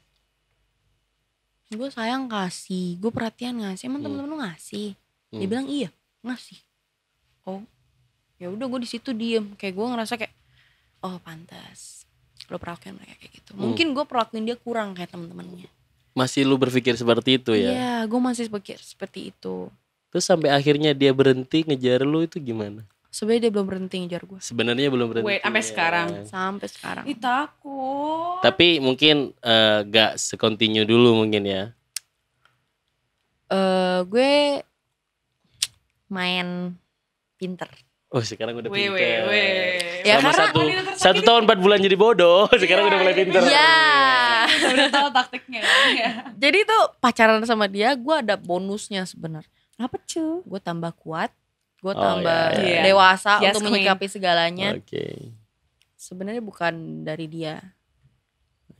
Gue sayang kasih, gue perhatian ngasih, emang temen-temen lu ngasih? Dia bilang iya ngasih. Oh ya udah, gue di situ diem, kayak gue ngerasa kayak oh pantas lo perlakuin mereka kayak gitu. Mungkin gue perlakuin dia kurang kayak temen-temennya. Masih lu berpikir seperti itu ya? Iya, gue masih berpikir seperti itu. Terus sampai akhirnya dia berhenti ngejar lu itu gimana? Sebenarnya dia belum berhenti ngejar gue. Sebenarnya belum berhenti. Wait, sampai sekarang. Sampai sekarang. Ih, takut. Tapi mungkin gak sekontinu dulu mungkin ya. Gue main pinter. Oh sekarang udah pinter. Ya Selama karena 1 tahun 4 bulan jadi bodoh. Sekarang udah mulai pinter. Iya. Udah tahu taktiknya. Jadi tuh pacaran sama dia gue ada bonusnya sebenarnya. Apa cuy? Gue tambah kuat. Gue Oh, tambah iya. dewasa Yes, untuk queen. menyikapi segalanya. Oke. Sebenarnya bukan dari dia.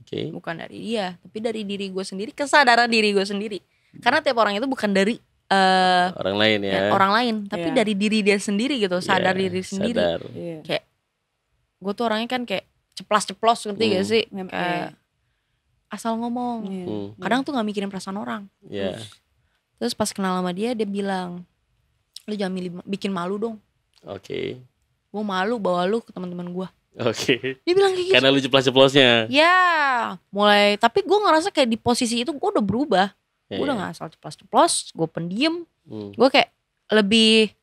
Oke. Bukan dari dia. Tapi dari diri gue sendiri. Kesadaran diri gue sendiri. Karena tiap orang itu bukan dari Orang lain ya. orang lain. Tapi Iya. dari diri dia sendiri gitu. Sadar Iya, diri sendiri. Sadar. Iya. Kayak gue tuh orangnya kan kayak ceplas-ceplos ngerti gak sih? Kayak asal ngomong. Kadang tuh gak mikirin perasaan orang. Iya. Terus pas kenal sama dia bilang, lu jangan bikin malu dong. Oke. Gue malu bawa lu ke teman-teman gue. Oke. Dia bilang kayak gitu. Karena lu ceplos-ceplosnya. Ya, mulai. Tapi gue ngerasa kayak di posisi itu gue udah berubah. Ya, Gue udah ya. gak asal ceplos-ceplos. Gue pendiam. Hmm. Gue kayak lebih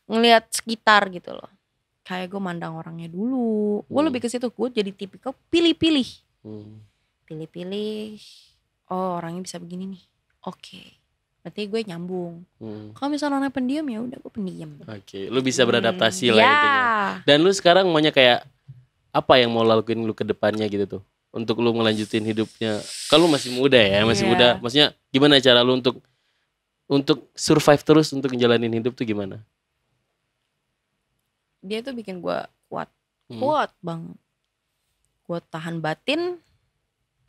ngelihat sekitar gitu loh. Kayak gue mandang orangnya dulu. Gue lebih ke situ. Gue jadi tipikal pilih-pilih. Hmm. Pilih-pilih. Oh orangnya bisa begini nih. Oke. Berarti gue nyambung. Kalau misalnya orangnya pendiam ya udah gue pendiam. Oke. Lu bisa beradaptasi lah Ya. intinya. Dan lu sekarang maunya kayak apa yang mau lakuin lu ke depannya gitu tuh? Untuk lu ngelanjutin hidupnya. Kalau lu masih muda ya, masih Iya. muda. Maksudnya gimana cara lu untuk survive terus untuk ngejalanin hidup tuh gimana? Dia tuh bikin gue kuat. Hmm. Kuat banget. Gue tahan batin.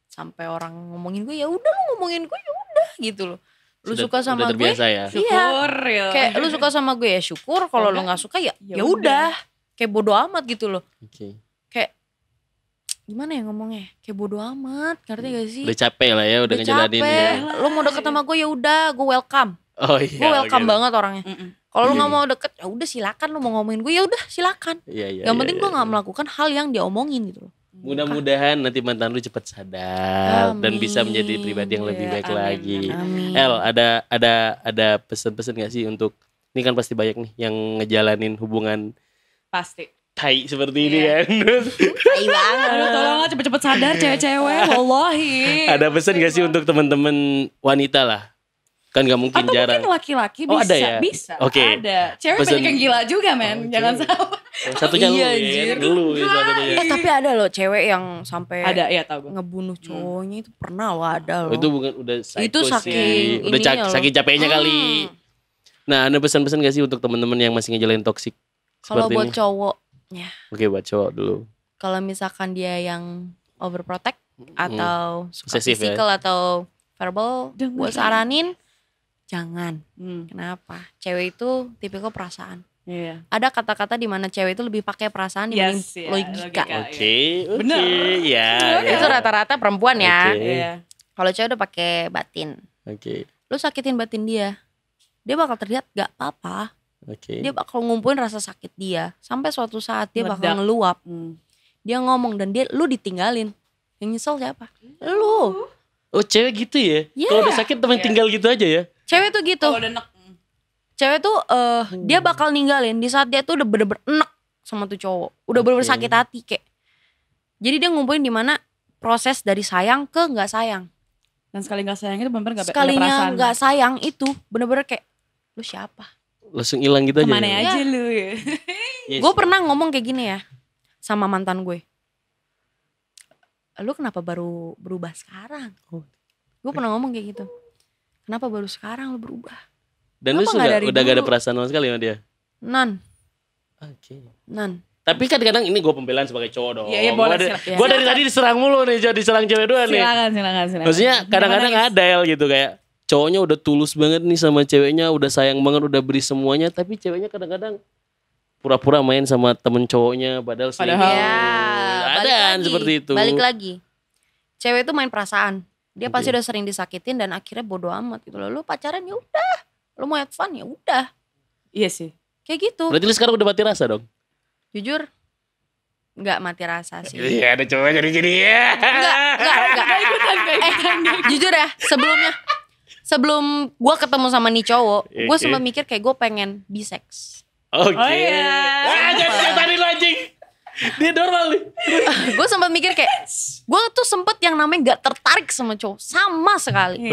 Sampai orang ngomongin gue ya udah lu ngomongin gue ya udah gitu loh. Lu suka sama udah gue. terbiasa ya. Syukur ya. Kayak lu suka sama gue ya syukur. Kalau lu gak suka ya Ya udah. Kayak bodo amat gitu loh. Oke. Kayak gimana ya ngomongnya? Kayak bodo amat, ngerti gak sih? Udah capek lah ya, udah ngejalanin capek. ya. Lu mau deket sama gue ya udah, gue welcome. Oh iya. Gue welcome oke. banget orangnya. Kalau lu nggak mau deket, ya udah silakan. Lu mau ngomongin gue ya udah silakan. Iya, iya, Yang iya, penting iya, gue nggak iya. melakukan hal yang dia omongin gitu loh. Mudah-mudahan nanti mantan lu cepat sadar dan Amin. bisa menjadi pribadi yang lebih Iya, baik amin, lagi. Amin. El, ada pesan-pesan gak sih untuk ini kan pasti banyak nih yang ngejalanin hubungan Pasti. tai seperti ini Iya. kan. Tai banget. Aduh tolonglah cepet-cepet sadar cewek-cewek. Wallahi. Ada pesan gak sih untuk teman-teman wanita lah? Kan gak mungkin Atau jarang. mungkin laki-laki Oh, bisa. ada ya? Bisa. Oke. Ada. Cewek Pesan- banyak yang gila juga men. Oke. Jangan salah. Satunya lu Iya, ya, anjir. dulu ya satunya. Tapi ada loh cewek yang sampai Ada ya tau gue. ngebunuh cowoknya itu pernah loh ada loh. Oh, itu bukan udah psycho Itu sih. saking Udah ininya loh. saking capeknya kali. Nah, ada pesan-pesan gak sih untuk teman-teman yang masih ngejalanin toksik? Kalau seperti buat ini? cowok, Oke, buat cowok dulu. kalau misalkan dia yang overprotect atau suka Posesif ya? physical atau verbal, Dengerin. gue saranin jangan. Hmm. Kenapa? Cewek itu tipikal perasaan. Iya. Ada kata-kata di mana cewek itu lebih pakai perasaan dibanding Yes, ya, logika. logika. Oke, oke. Bener. Ya, ya. Itu rata-rata perempuan ya. Oke. Iya. Kalau cewek udah pakai batin, Oke, lu sakitin batin dia bakal terlihat gak apa-apa. oke. Dia bakal ngumpulin rasa sakit dia sampai suatu saat dia bakal Meledak. ngeluap. Hmm. Dia ngomong dan lu ditinggalin. Yang nyesel siapa? Lu. Oh, cewek gitu ya? Iya. Kalau udah sakit teman tinggal gitu aja ya? Cewek tuh gitu. Kalau udah nek. Cewek tuh dia bakal ninggalin di saat dia tuh udah bener-bener enek sama tuh cowok. Udah bener-bener Oke. sakit hati kayak. Jadi dia ngumpulin di mana proses dari sayang ke nggak sayang. Dan sekali gak sayang itu bener-bener gak ada Sekalinya perasaan. nggak sayang itu bener-bener kayak lu siapa? Langsung hilang gitu aja. Kemana ya? aja lu ya. Yes. Gue pernah ngomong kayak gini ya sama mantan gue. Lu kenapa baru berubah sekarang? Oh. Gue pernah ngomong kayak gitu. Kenapa baru sekarang lu berubah? Dan lu Kenapa sudah nggak dari udah gak ada dulu? perasaan sama sekali sama dia? Nan, Oke. nan. Tapi kan kadang ini gue pembelaan sebagai cowok dong. Iya, iya, boleh, silakan. Gue dari tadi diserang mulu nih, jadi diserang cewek dua nih. Silakan. Maksudnya kadang-kadang ada El gitu kayak cowoknya udah tulus banget nih sama ceweknya, udah sayang banget, udah beri semuanya, tapi ceweknya kadang-kadang pura-pura main sama temen cowoknya padahal selingkuh. Padahal. Ya, Ada balik kan lagi, seperti itu. Balik lagi. Cewek itu main perasaan. Dia Oke. pasti udah sering disakitin dan akhirnya bodo amat gitu loh. Lu pacaran ya udah. Lu mau have fun ya udah. Iya sih. Kayak gitu. Berarti lu sekarang udah mati rasa dong? Jujur Nggak mati rasa sih. Iya, ada cowok jadi ya. Enggak. Jujur ya, sebelum gue ketemu sama nih cowok, gue sempat mikir kayak gue pengen bisex. Oke. Jangan tadi lo anjing. Dia normal nih. Gue sempat mikir kayak, gue tuh sempet yang namanya gak tertarik sama cowok sama sekali.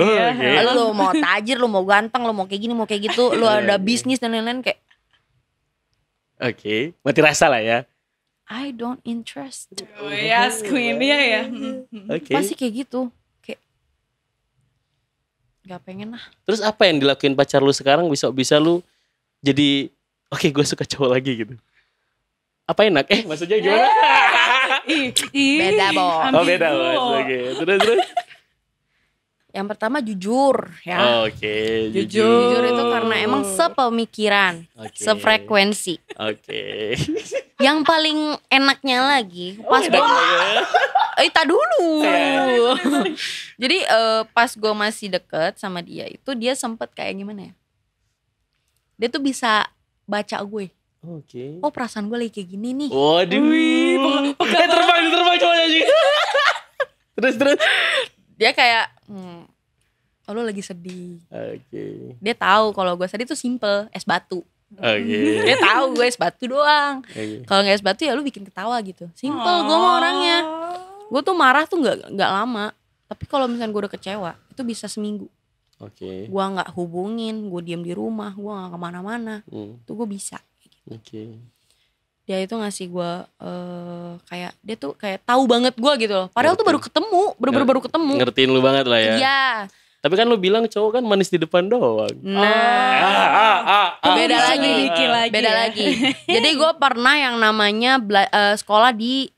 Lu mau tajir, lu mau ganteng, lu mau kayak gini, mau kayak gitu, lu ada bisnis dan lain-lain kayak. Oke, mati rasa lah ya. I don't interest. Yes, queen dia ya. Oke. Pasti kayak gitu. Kayak gak pengen lah. Terus apa yang dilakuin pacar lu sekarang bisa lu jadi oke, gue suka cowok lagi gitu? Apa enak? Maksudnya gimana? Beda, Bos. Oh, beda, Bos. Oke. Terus. Yang pertama jujur ya. Oke, Jujur itu karena emang sepemikiran, sefrekuensi. Oke. Yang paling enaknya lagi pas tak dulu. Jadi pas gue masih deket sama dia itu dia sempet kayak gimana ya? Dia tuh bisa baca gue. Oke. Oh, perasaan gue lagi kayak gini nih. Waduh. Terbang cowoknya sih. Terus. Dia kayak oh, lu lagi sedih. Oke. Dia tahu kalau gue sedih tuh simple, es batu. Oke. Dia tahu gue es batu doang. Okay. Kalau nggak es batu ya lu bikin ketawa gitu. Simple gue mau orangnya. Gue tuh marah tuh nggak lama. Tapi kalau misalnya gue udah kecewa itu bisa seminggu. Oke. Gue nggak hubungin, gue diem di rumah, gue nggak kemana-mana. Tuh gue bisa. Oke. Dia itu ngasih gue kayak dia tuh kayak tahu banget gue gitu loh. Padahal tuh baru ketemu, baru ketemu. Ngertiin lu banget lah ya. Iya. Tapi kan lu bilang cowok kan manis di depan doang. Nah, beda lagi. Jadi gue pernah yang namanya sekolah di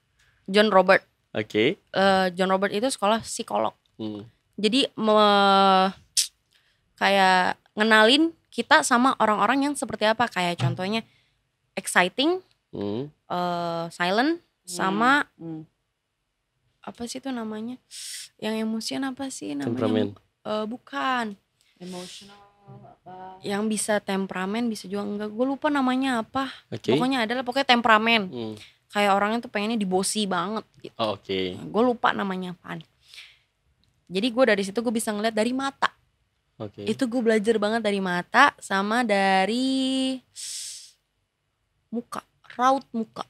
John Robert. Oke. John Robert itu sekolah psikolog. Jadi kayak ngenalin kita sama orang-orang yang seperti apa. Kayak contohnya exciting, silent, sama apa sih itu namanya? Yang emosian apa sih namanya? Temperamen. Bukan. Emosional apa? Yang bisa temperamen, bisa juga enggak. Gue lupa namanya apa. Pokoknya pokoknya temperamen. Kayak orangnya tuh pengennya dibosi banget gitu. Oke. Gue lupa namanya apaan. Jadi gue dari situ gue bisa ngeliat dari mata. Oke. Itu gue belajar banget dari mata sama dari muka, raut muka.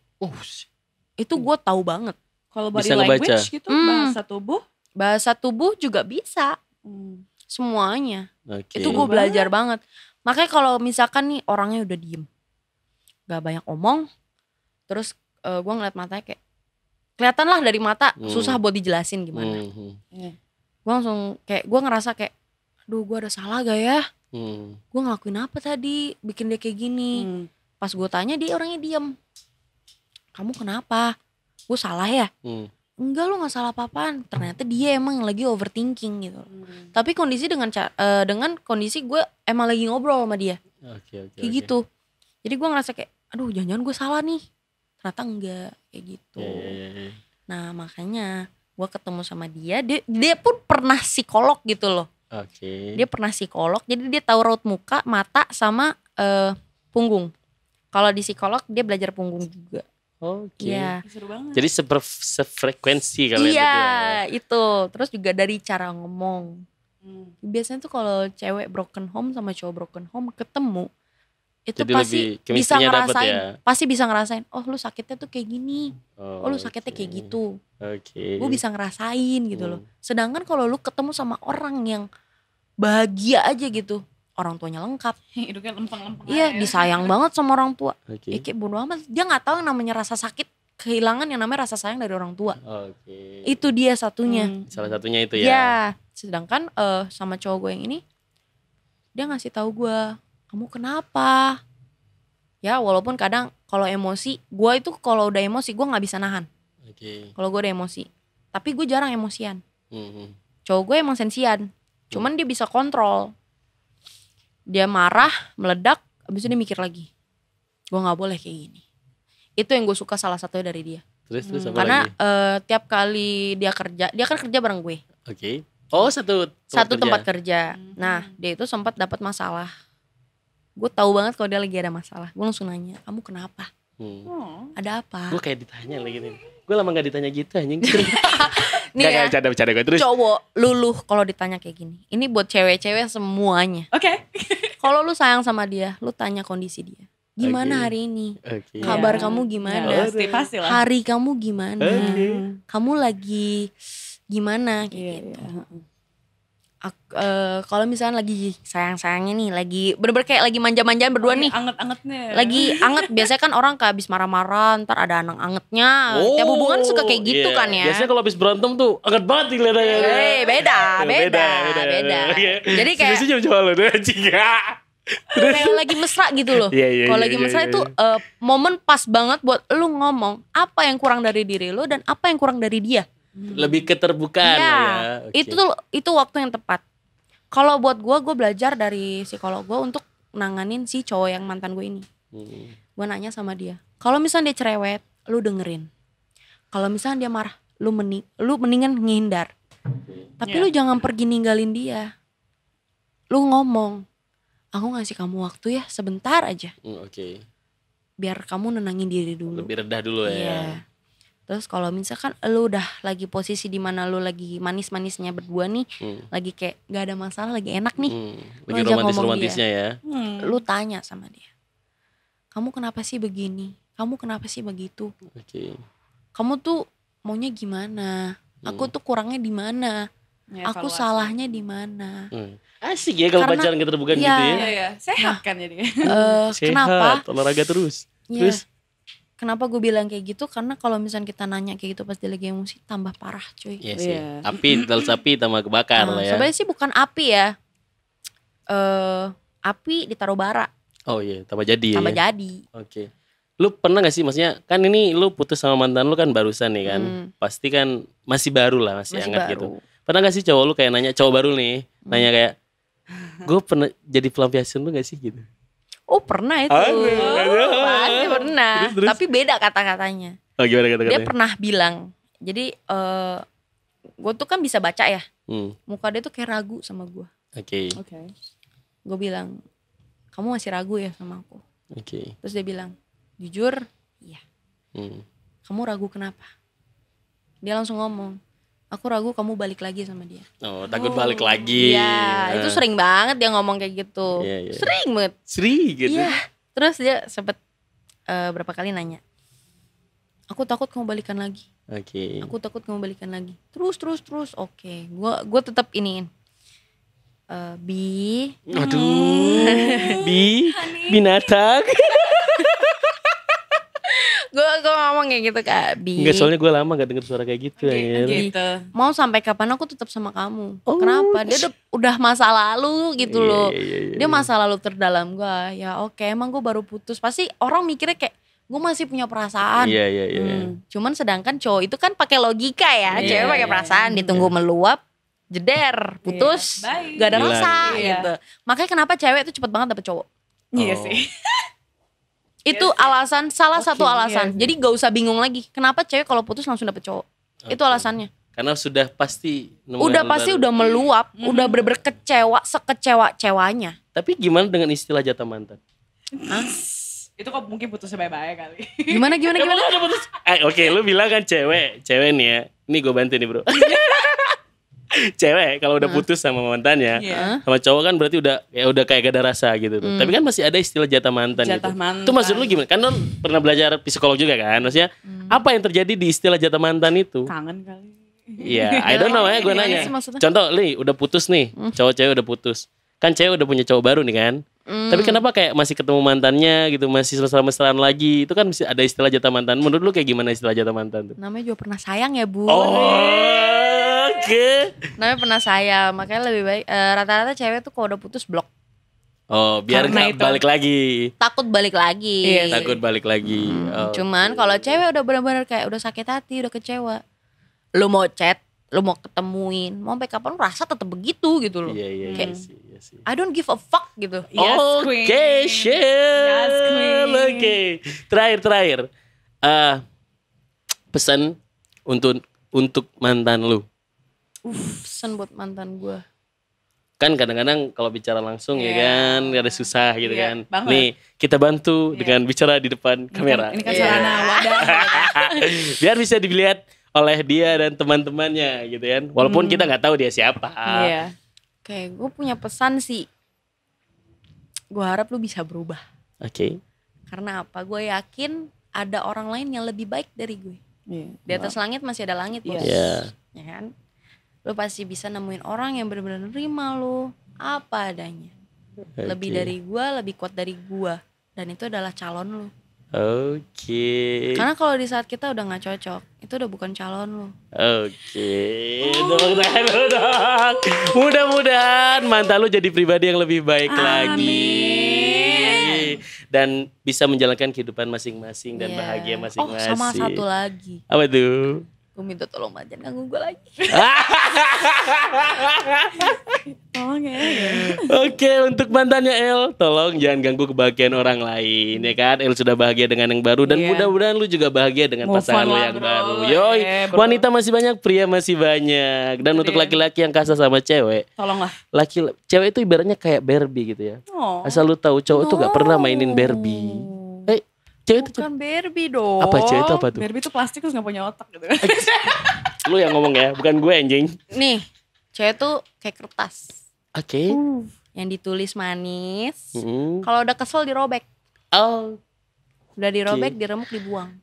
Itu gue tahu banget. Kalau body language gitu, bahasa tubuh juga bisa. Semuanya. Itu gue belajar banget. Makanya kalau misalkan nih orangnya udah diem, gak banyak omong, terus gue ngeliat matanya kayak kelihatan lah dari mata, susah buat dijelasin gimana. Gue langsung kayak gue ngerasa kayak, aduh gue ada salah gak ya? Gue ngelakuin apa tadi bikin dia kayak gini. Pas gue tanya dia orangnya diem. Kamu kenapa? Gue salah ya? Enggak, lu gak salah apa-apaan. Ternyata dia emang lagi overthinking gitu. Tapi kondisi dengan kondisi gue emang lagi ngobrol sama dia. Kayak gitu. Jadi gue ngerasa kayak, aduh jangan-jangan gue salah nih. Ternyata enggak, kayak gitu. Nah makanya gue ketemu sama dia pun pernah psikolog gitu loh. Dia pernah psikolog, jadi dia tahu raut muka, mata sama punggung. Kalau di psikolog dia belajar punggung juga. Iya. Seru banget. Jadi sefrekuensi kalian berdua. Iya, itu. Terus juga dari cara ngomong. Biasanya tuh kalau cewek broken home sama cowok broken home ketemu, itu jadi pasti bisa ngerasain. Pasti bisa ngerasain, oh lu sakitnya tuh kayak gini. Oh lu sakitnya kayak gitu. Gue bisa ngerasain gitu loh. Sedangkan kalau lu ketemu sama orang yang bahagia aja gitu, orang tuanya lengkap, hidupnya lempeng-lempeng. Iya, disayang banget sama orang tua. Kayak bodo amat, dia nggak tahu yang namanya rasa sakit, kehilangan yang namanya rasa sayang dari orang tua. Itu dia satunya. Salah satunya itu ya. Ya, sedangkan sama cowok gue yang ini, dia ngasih tahu gue, kamu kenapa? Ya, walaupun kadang kalau emosi, gue itu kalau udah emosi gue nggak bisa nahan. Kalau gue udah emosi, tapi gue jarang emosian. Cowok gue emang sensian, cuman dia bisa kontrol. Dia marah, meledak, abis itu dia mikir lagi. Gue gak boleh kayak gini. Itu yang gue suka salah satunya dari dia. Terus apa karena lagi? Tiap kali dia kan kerja bareng gue. Oh satu tempat kerja. Nah dia itu sempat dapat masalah. Gue tahu banget kalau dia lagi ada masalah. Gue langsung nanya, kamu kenapa? Ada apa? Gue kayak ditanya lagi nih. Gue lama gak ditanya gitu anjing. Nih ya, bercanda gue terus. Cowok luluh kalau ditanya kayak gini. Ini buat cewek-cewek semuanya. Oke. Kalau lu sayang sama dia, lu tanya kondisi dia. Gimana hari ini? Kabar kamu gimana? Pasti lah. Hari kamu gimana? Kamu lagi gimana kayak gitu. Kalau misalnya lagi sayang-sayangnya nih, lagi bener-bener kayak lagi manja-manjaan berdua nih. Anget-angetnya. Lagi anget, biasanya kan orang kayak habis marah-marah, ntar ada anang angetnya. Tiap hubungan suka kayak gitu kan ya. Biasanya kalau habis berantem tuh anget banget nih kelihatannya. Beda. Jadi kayak Sebenarnya jam lo deh anjing. kayak lagi mesra gitu loh. Kalau lagi mesra itu momen pas banget buat lu ngomong apa yang kurang dari diri lu dan apa yang kurang dari dia. Lebih keterbukaan lah ya. Itu waktu yang tepat. Kalau buat gue belajar dari psikolog gue untuk nanganin si cowok yang mantan gue ini. Gue nanya sama dia, kalau misalnya dia cerewet, lu dengerin. Kalau misalnya dia marah, lu mendingan menghindar. Tapi lu jangan pergi ninggalin dia. Lu ngomong, aku ngasih kamu waktu ya sebentar aja. Biar kamu nenangin diri dulu. Lebih redah dulu ya. Terus kalau misalkan lu udah lagi posisi di mana lu lagi manis-manisnya berdua nih, lagi kayak gak ada masalah, lagi enak nih. Lagi romantis-romantisnya ya. Lu tanya sama dia, kamu kenapa sih begini? Kamu kenapa sih begitu? Kamu tuh maunya gimana? Aku tuh kurangnya di mana? Aku salahnya di mana? Asik ya kalau pacaran keterbukaan gitu ya. Iya. Sehat kan jadi. Kenapa? Olahraga terus. Terus kenapa gue bilang kayak gitu? Karena kalau misalnya kita nanya kayak gitu pas dia lagi emosi, tambah parah cuy. Iya sih. Api, tel sapi tambah kebakar lah ya. Sebenarnya sih bukan api ya. Api ditaruh bara. Oh iya, tambah jadi tambah ya. jadi. Oke. Lu pernah gak sih, maksudnya kan ini lu putus sama mantan lu kan barusan nih kan. Pasti kan masih baru lah, masih hangat gitu. Pernah gak sih cowok lu kayak nanya, cowok baru nih, nanya kayak, gue pernah jadi pelampiasan lu gak sih gitu? Oh pernah itu. Pasti pernah. Terus. Tapi beda kata-katanya. Oh gimana kata-katanya? Dia pernah bilang. Jadi gue tuh kan bisa baca ya. Muka dia tuh kayak ragu sama gue. Oke. Gue bilang, kamu masih ragu ya sama aku? Terus dia bilang, jujur iya. Kamu ragu kenapa? Dia langsung ngomong, aku ragu kamu balik lagi sama dia. Oh, takut balik lagi. Iya, itu sering banget dia ngomong kayak gitu. Sering banget. Sering gitu. Iya. Terus dia sempet berapa kali nanya, aku takut kamu balikan lagi. Aku takut kamu balikan lagi. Terus. Oke. Gue tetap iniin. Aduh. Binatang. Gue ngomong kayak gitu Kak. Enggak, soalnya gue lama gak denger suara kayak gitu. Gitu. Mau sampai kapan aku tetap sama kamu? Kenapa? Dia udah masa lalu gitu loh. Dia masa lalu terdalam gue. Ya oke, emang gue baru putus. Pasti orang mikirnya kayak gue masih punya perasaan. Cuman sedangkan cowok itu kan pakai logika ya. Cewek pakai perasaan, ditunggu meluap, jeder, putus, gak ada rasa gitu. Makanya kenapa cewek itu cepet banget dapet cowok. Iya sih. Itu alasan, salah satu alasan. Jadi gak usah bingung lagi. Kenapa cewek kalau putus langsung dapet cowok. Itu alasannya. Karena sudah pasti. Udah meluap. Udah bener-bener kecewa, sekecewa-cewanya. Tapi gimana dengan istilah jatah mantan? Itu kok mungkin putusnya bye-bye kali. Gimana? Oke, lu bilang kan cewek nih ya. Ini gue bantu nih bro. Cewek kalau udah putus sama mantannya, sama cowok kan berarti udah kayak gak ada rasa gitu tuh. Tapi kan masih ada istilah jatah mantan. Itu maksud lu gimana? Kan lu pernah belajar psikolog juga kan? Maksudnya apa yang terjadi di istilah jatah mantan itu? Kangen kali. Iya, I don't know ya, gue nanya. Contoh nih, udah putus nih, cowok-cewek udah putus. Kan cewek udah punya cowok baru nih kan? Tapi kenapa kayak masih ketemu mantannya gitu, masih mesra-mesraan lagi? Itu kan ada istilah jatah mantan. Menurut lu kayak gimana istilah jatah mantan tuh? Namanya juga pernah sayang ya Bu. Oke. Namanya pernah sayang, makanya lebih baik rata-rata cewek tuh kalau udah putus blok. Oh, biar gak balik lagi. Takut balik lagi. Takut balik lagi. Cuman kalau cewek udah benar-benar kayak udah sakit hati, udah kecewa, lu mau chat, lu mau ketemuin, mau sampai kapan rasa tetap begitu gitu loh. Iya sih. I don't give a fuck gitu. Oke, shit. Oke. Terakhir. Pesan untuk mantan lu. Pesan buat mantan gue. kan kadang-kadang kalau bicara langsung ya kan ada susah gitu kan. Banget. Nih kita bantu dengan bicara di depan kamera. Ini kan sarana wadah. Biar bisa dilihat oleh dia dan teman-temannya gitu kan. Walaupun kita nggak tahu dia siapa. Iya. Oke, gue punya pesan sih. Gue harap lu bisa berubah. Oke. Karena apa? Gue yakin ada orang lain yang lebih baik dari gue. Di atas langit masih ada langit, bos. Iya. Ya kan? Lu pasti bisa nemuin orang yang benar-benar nerima lu apa adanya. Lebih dari gue, lebih kuat dari gue. Dan itu adalah calon lu. Oke. Karena kalau di saat kita udah gak cocok, itu udah bukan calon lu. Oke. Dong. Mudah-mudahan mantan lu jadi pribadi yang lebih baik lagi. Dan bisa menjalankan kehidupan masing-masing dan bahagia masing-masing. Oh, sama satu lagi. Apa tuh? Gue minta tolong jangan ganggu gue lagi. Tolong ya. Oke, untuk mantannya El, tolong jangan ganggu kebahagiaan orang lain ya kan. El sudah bahagia dengan yang baru dan mudah-mudahan lu juga bahagia dengan pasangan lu yang baru. Yoi, wanita masih banyak, pria masih banyak. Dan untuk laki-laki yang kasar sama cewek, tolonglah. Cewek itu ibaratnya kayak Barbie gitu ya. Asal lu tahu cowok tuh gak pernah mainin Barbie. Cewek itu bukan Barbie dong. Apa cewek itu apa tuh? Barbie itu plastik terus gak punya otak gitu. Lu yang ngomong ya, bukan gue anjing. Nih, cewek tuh kayak kertas. Oke. Yang ditulis manis. Kalau udah kesel dirobek. Oh. Udah dirobek, diremuk, dibuang.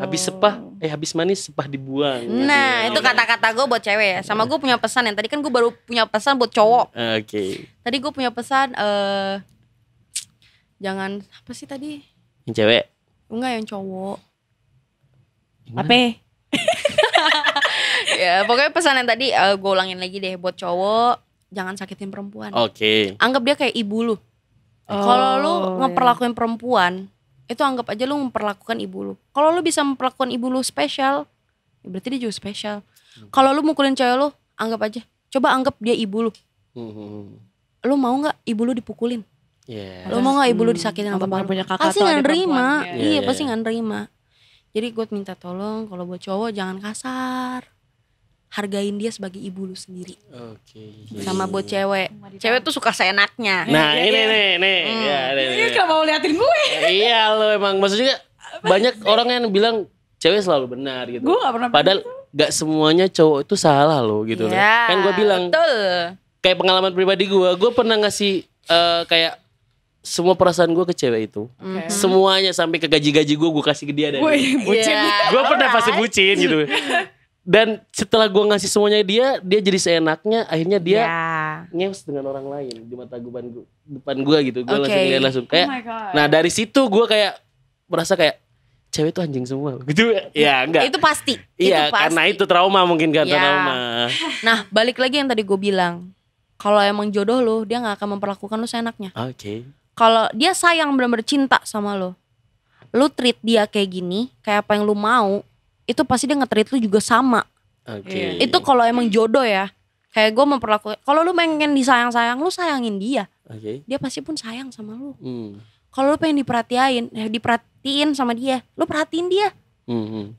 Habis manis sepah dibuang. Nah, itu kata-kata gue buat cewek ya. Sama gue punya pesan yang tadi kan gue baru punya pesan buat cowok. Oke. Tadi gue punya pesan jangan apa sih tadi? Yang cewek? Enggak, yang cowok. Apa? Ya, pokoknya pesan yang tadi gue ulangin lagi deh buat cowok, jangan sakitin perempuan. Oke. Anggap dia kayak ibu lu. Kalau lu ngeperlakuin perempuan, itu anggap aja lu memperlakukan ibu lu. Kalau lu bisa memperlakukan ibu lu spesial, ya berarti dia juga spesial. Kalau lu mukulin cewek lu, anggap aja. Coba anggap dia ibu lu. Lu mau nggak ibu lu dipukulin? Lo mau gak ibu lu disakitin sama bapak lu? Pasti gak nerima. Iya, pasti gak nerima. Jadi gue minta tolong kalau buat cowok jangan kasar. Hargain dia sebagai ibu lu sendiri. Oke. Sama buat cewek. Cewek tuh suka seenaknya. Nah ini nih. Ini gak mau liatin gue. Iya lo emang. Maksudnya banyak orang yang bilang cewek selalu benar gitu. Gue gak pernah. Padahal gak semuanya cowok itu salah lo gitu. Ya, kan gue bilang. Betul. Kayak pengalaman pribadi gue pernah ngasih kayak semua perasaan gue ke cewek itu, semuanya sampai ke gaji-gaji gue kasih ke dia dan bucin. Gue pernah pasti bucin gitu. Dan setelah gue ngasih semuanya dia jadi seenaknya, akhirnya dia ngeus dengan orang lain di mata depan gue gitu. Gue langsung lihat langsung kayak, nah dari situ gue kayak merasa kayak cewek itu anjing semua gitu. Ya enggak. Itu pasti. Iya, karena itu trauma mungkin kan trauma. Nah balik lagi yang tadi gue bilang, kalau emang jodoh lu, dia nggak akan memperlakukan lu seenaknya. Oke. Kalau dia sayang benar-benar cinta sama lo, lu treat dia kayak gini, kayak apa yang lu mau, itu pasti dia nge-treat lu juga sama. Oke. Itu kalau emang jodoh ya. Kayak gue memperlakukan, kalau lu pengen disayang-sayang, lu sayangin dia. Dia pasti pun sayang sama lu. Kalau lu pengen diperhatiin sama dia, lu perhatiin dia.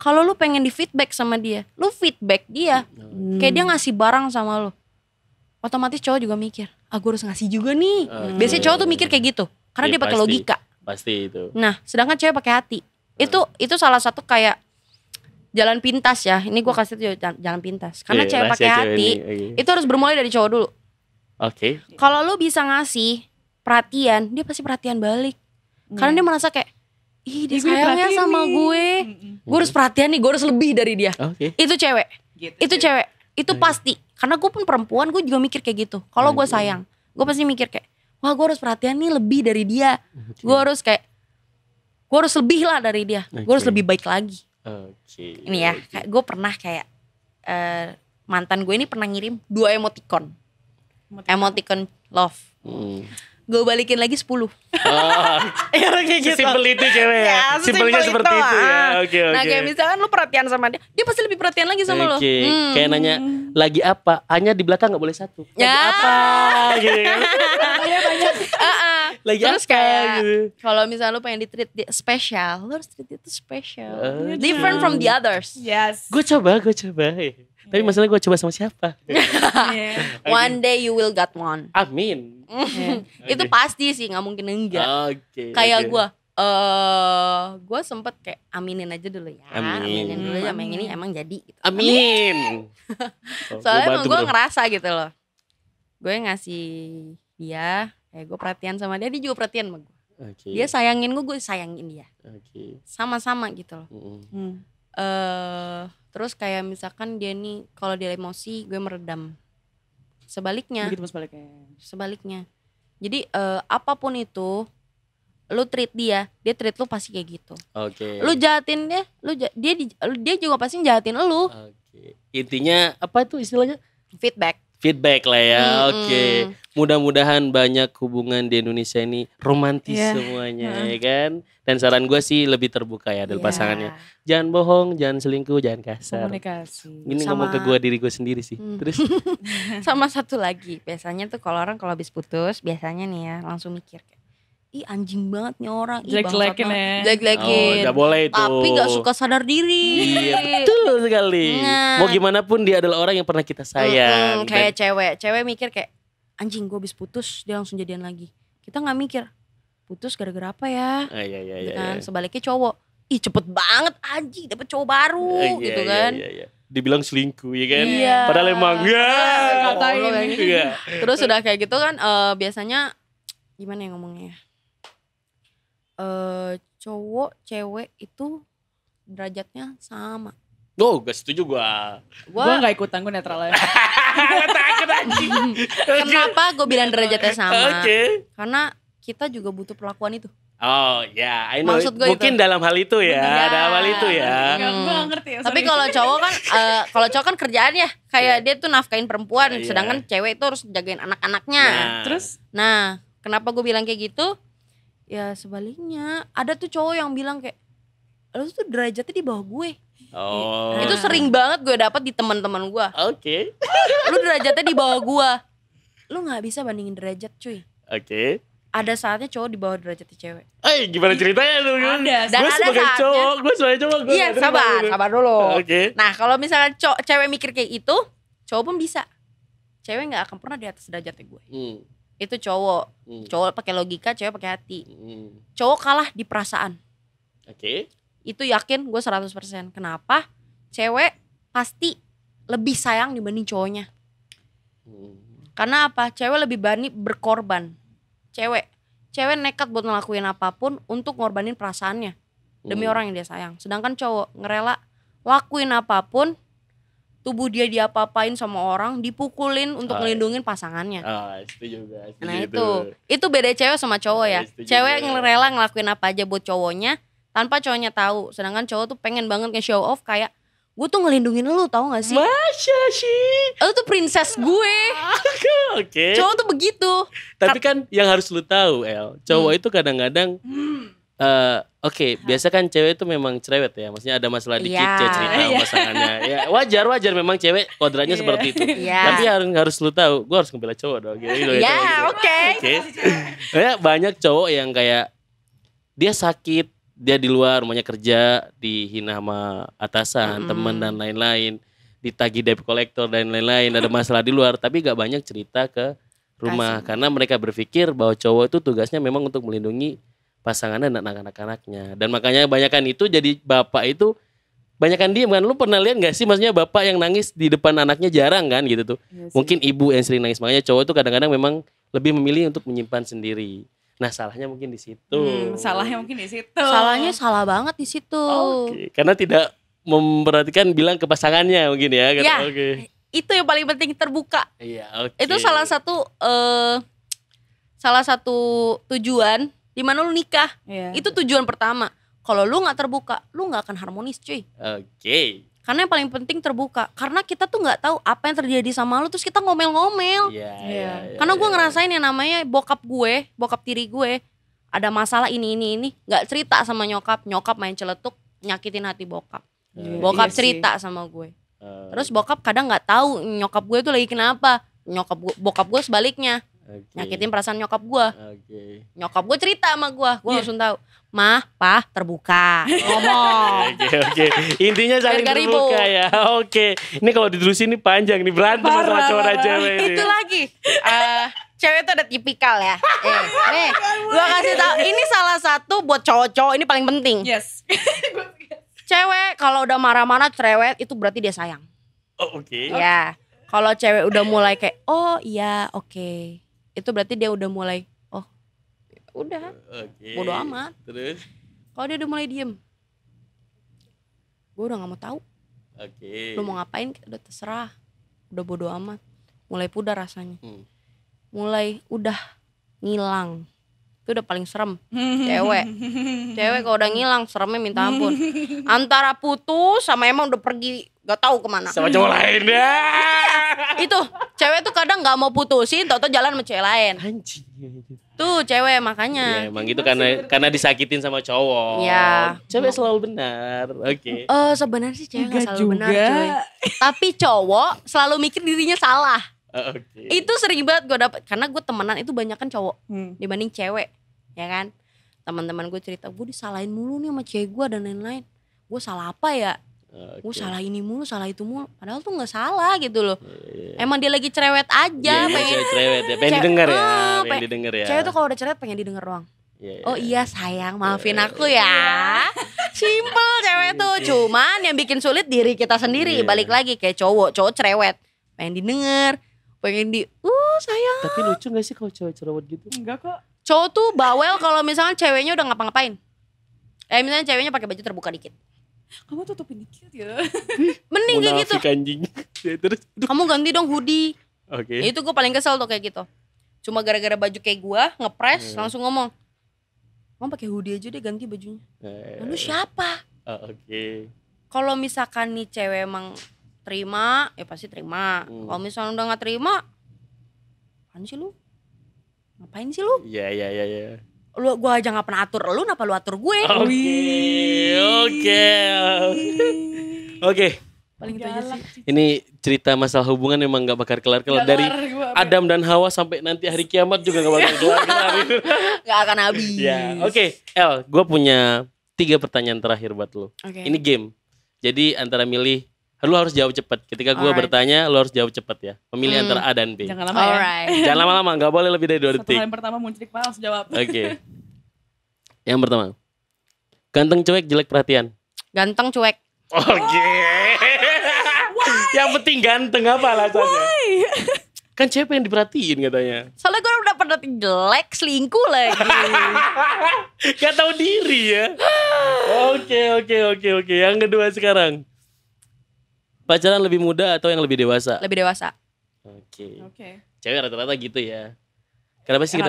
Kalau lu pengen di feedback sama dia, lu feedback dia. Kayak dia ngasih barang sama lu, otomatis cowok juga mikir, gue harus ngasih juga nih. Biasanya cowok tuh mikir kayak gitu, karena dia pakai logika. Pasti itu. Nah, sedangkan cewek pakai hati. Itu salah satu kayak jalan pintas ya. Ini gue kasih tuh jalan pintas. Karena cewek pakai hati, itu harus bermulai dari cowok dulu. Oke. Kalau lu bisa ngasih perhatian, dia pasti perhatian balik. Karena dia merasa kayak, ih dia sayangnya sama gue. Gue harus perhatian nih, gue harus lebih dari dia. Itu cewek. Itu cewek. Itu pasti. Karena gue pun perempuan, gue juga mikir kayak gitu. Kalau gue sayang, gue pasti mikir kayak, wah gue harus perhatian nih lebih dari dia. Gue harus lebih lah dari dia. Gue harus lebih baik lagi. Ini ya, gue pernah kayak mantan gue ini pernah ngirim 2 emoticon love. Gue balikin lagi 10. Ya kayak gitu. Simpel itu cewek ya. Simpelnya seperti itu ya. Oke. Nah kayak misalkan lu perhatian sama dia, dia pasti lebih perhatian lagi sama lu. Kayak nanya lagi apa? Hanya di belakang nggak boleh 1. Lagi apa? Gitu kan. Banyak. Lagi terus apa? Kayak Gitu. kalau misalnya lu pengen di-treat spesial, lu harus treat itu spesial. Different from the others. Yes. Gue coba. Tapi masalahnya gue coba sama siapa? One day you will got one. Amin. Itu pasti sih, nggak mungkin enggak. Kayak gue sempet kayak aminin aja dulu ya. Aminin dulu sama yang ini emang jadi. Gitu. Amin. Soalnya emang gue ngerasa gitu loh. Gue ngasih dia, gue perhatian sama dia juga perhatian sama gue. Dia sayangin gue sayangin dia. Sama-sama gitu loh. Terus kayak misalkan dia nih kalau dia emosi gue meredam. Sebaliknya. Begitu sebaliknya. Jadi apapun itu, lu treat dia treat lu pasti kayak gitu. Lu jahatin dia, dia juga pasti jahatin lu. Intinya apa tuh istilahnya? Feedback lah ya. Mudah-mudahan banyak hubungan di Indonesia ini romantis semuanya ya kan. Dan saran gue sih lebih terbuka ya dari pasangannya. Jangan bohong, jangan selingkuh, jangan kasar. Komunikasi. Ini ngomong ke diri gue sendiri sih. Terus sama satu lagi, biasanya tuh kalau orang kalau habis putus biasanya nih ya langsung mikir kayak, ih anjing banget nih orang, jelek-jelekin Gak boleh itu. Tapi gak suka sadar diri. Iya betul sekali. Mau gimana pun dia adalah orang yang pernah kita sayang. Kayak cewek mikir kayak, anjing gue habis putus dia langsung jadian lagi. Kita gak mikir putus gara-gara apa ya. Iya. Kan? Sebaliknya cowok, ih cepet banget anjing dapet cowok baru gitu kan. Iya. Dibilang selingkuh ya kan. Iya. Padahal emang Terus udah kayak gitu kan biasanya gimana ya ngomongnya, cowok cewek itu derajatnya sama. Gak setuju gue gak ikutan, gue netral aja. Kenapa gue bilang derajatnya sama? Karena kita juga butuh perlakuan itu. I know. Maksud gue mungkin itu. Dalam hal itu ya. Dalam hal itu ya. Gue gak ngerti ya. Tapi kalau cowok kan kerjaannya kayak dia tuh nafkain perempuan, sedangkan cewek itu harus jagain anak-anaknya. Terus? Nah, kenapa gue bilang kayak gitu? Ya sebaliknya, ada tuh cowok yang bilang kayak, lu tuh derajatnya di bawah gue. Itu sering banget gue dapet di teman-teman gue. Lu derajatnya di bawah gue, lu nggak bisa bandingin derajat cuy. Ada saatnya cowok di bawah derajatnya cewek. Gimana ceritanya tuh? Gue sebagai cowok. Iya sabar dulu. Nah kalau misalnya cewek mikir kayak itu, cowok pun bisa. Cewek nggak akan pernah di atas derajatnya gue. Itu cowok pakai logika, cewek pakai hati. Cowok kalah di perasaan. Itu yakin gue 100%. Kenapa? Cewek pasti lebih sayang dibanding cowoknya. Karena apa? Cewek lebih berani berkorban. Cewek nekat buat ngelakuin apapun untuk ngorbanin perasaannya demi orang yang dia sayang. Sedangkan cowok ngerela lakuin apapun, tubuh dia diapa-apain sama orang, dipukulin untuk ngelindungin pasangannya. Setuju. Nah itu beda cewek sama cowok ya. Cewek ngerela ngelakuin apa aja buat cowoknya tanpa cowoknya tahu. Sedangkan cowok tuh pengen banget nge-show off kayak, gue tuh ngelindungin lu, tahu gak sih? Masya sih. Lu tuh princess gue. Cowok tuh begitu. Tapi kan yang harus lu tahu cowok itu kadang-kadang biasa kan cewek itu memang cerewet ya. Maksudnya ada masalah dikit cerita sama pasangannya. Ya wajar memang cewek kodratnya seperti itu. Tapi harus lu tahu, gue harus ngebela cowok dong. Banyak cowok yang kayak dia sakit, dia di luar maunya kerja, dihina sama atasan, teman dan lain-lain, ditagih debt collector dan lain-lain, ada masalah di luar, tapi gak banyak cerita ke rumah. Karena mereka berpikir bahwa cowok itu tugasnya memang untuk melindungi pasangannya dan anak-anaknya. Dan makanya banyakan itu jadi bapak itu banyakan diem kan. Lu pernah lihat gak sih, maksudnya bapak yang nangis di depan anaknya jarang kan gitu tuh. Mungkin ibu yang sering nangis, makanya cowok itu kadang-kadang memang lebih memilih untuk menyimpan sendiri. Nah salahnya mungkin di situ. Salahnya salah banget di situ. Karena tidak memperhatikan bilang ke pasangannya mungkin ya. Itu yang paling penting, terbuka. Itu salah satu tujuan di mana lu nikah. Itu tujuan pertama. Kalau lu nggak terbuka, lu nggak akan harmonis cuy. Karena yang paling penting terbuka. Karena kita tuh gak tahu apa yang terjadi sama lu, terus kita ngomel-ngomel. Karena gue ngerasain yang namanya bokap tiri gue ada masalah ini gak cerita sama nyokap main celetuk, nyakitin hati bokap. Bokap cerita sama gue. Terus bokap kadang gak tahu nyokap gue tuh lagi kenapa. Bokap gue sebaliknya, Nyakitin perasaan nyokap gue. Nyokap gue cerita sama gue langsung tahu. Mah, Pah, terbuka. Ngomong. Oke. Intinya saling terbuka ya. Oke. Ini kalau diterusin ini panjang nih, berantem masalah cowok dan cewek ini. Itu lagi. Cewek tuh ada tipikal ya. Nih, gue kasih tahu. Ini salah satu buat cowok-cowok, ini paling penting. Yes. Cewek kalau udah marah-marah cerewet itu berarti dia sayang. Oke. Ya. Kalau cewek udah mulai kayak oh iya oke. Itu berarti dia udah mulai oh udah. Bodo amat. Terus? Kalau dia udah mulai diem. Gue udah gak mau tahu. Lu mau ngapain udah terserah. Udah bodo amat. Mulai pudar rasanya. Mulai udah ngilang. Itu udah paling serem. Cewek kalau udah ngilang seremnya minta ampun. Antara putus sama emang udah pergi gak tahu kemana. Sama cowok lain ya. Itu cewek tuh kadang gak mau putusin, tau-tau jalan sama cewek lain. Anjing. Tuh cewek makanya. Ya, emang gitu karena disakitin sama cowok. Ya. Cewek selalu benar. Oke. Sebenarnya sih cewek gak selalu benar cuy. Tapi cowok selalu mikir dirinya salah. Itu sering banget gue dapet. Karena gue temenan itu banyak kan cowok dibanding cewek. Ya kan. Teman-teman gue cerita gue disalahin mulu nih sama cewek gue dan lain-lain. Gue salah apa ya? Gue salah ini mulu, salah itu mulu. Padahal tuh gak salah gitu loh. Emang dia lagi cerewet aja. Pengen cerewet ya. Pengen didengar ya. Pengen didengar ya. Cewek tuh kalau udah cerewet pengen didengar doang. Oh iya sayang, maafin aku ya. Simple cewek tuh. Cuman yang bikin sulit diri kita sendiri. Balik lagi kayak cowok cerewet. Pengen didengar. Pengen sayang. Tapi lucu gak sih kalau cewek cerewet gitu? Enggak kok. Cowok tuh bawel kalau misalnya ceweknya udah ngapa-ngapain. Misalnya ceweknya pakai baju terbuka dikit. Kamu tutupin dikit ya. Mending kayak gitu. Anjing. Terus, kamu ganti dong hoodie. Oke. Itu gue paling kesel tuh kayak gitu. Cuma gara-gara baju kayak gue ngepres langsung ngomong. Kamu pakai hoodie aja deh, ganti bajunya. Lalu siapa? Oke. Kalau misalkan nih cewek emang terima, ya pasti terima. Kalau misalnya udah gak terima, apaan sih lu? Ngapain sih lu? Iya. Gue aja gak pernah atur lu, kenapa lu atur gue? Oke. Paling gitu aja sih. Ini cerita masalah hubungan emang gak bakal kelar-kelar. Dari Adam dan Hawa sampai nanti hari kiamat juga gak bakal kelar-kelar. Gak akan habis. Ya, oke. El, gue punya 3 pertanyaan terakhir buat lu. Ini game. Jadi antara milih, lu harus jawab cepat. Ketika gue bertanya, lu harus jawab cepat ya. Memilih antara A dan B. Jangan lama ya. Jangan lama-lama, gak boleh lebih dari 2 detik. Satu kali pertama muncul kepala harus jawab. Oke. Yang pertama. Ganteng cuek jelek perhatian. Ganteng cuek. Oke. Yang penting ganteng apa alasannya? Kan cewek pengen diperhatiin katanya. Soalnya gue udah pernah jelek, selingkuh lagi. Gak tahu diri ya. Oke. Yang kedua sekarang. Pacaran lebih muda atau yang lebih dewasa? Lebih dewasa. Oke. Cewek rata-rata gitu ya. Kenapa sih?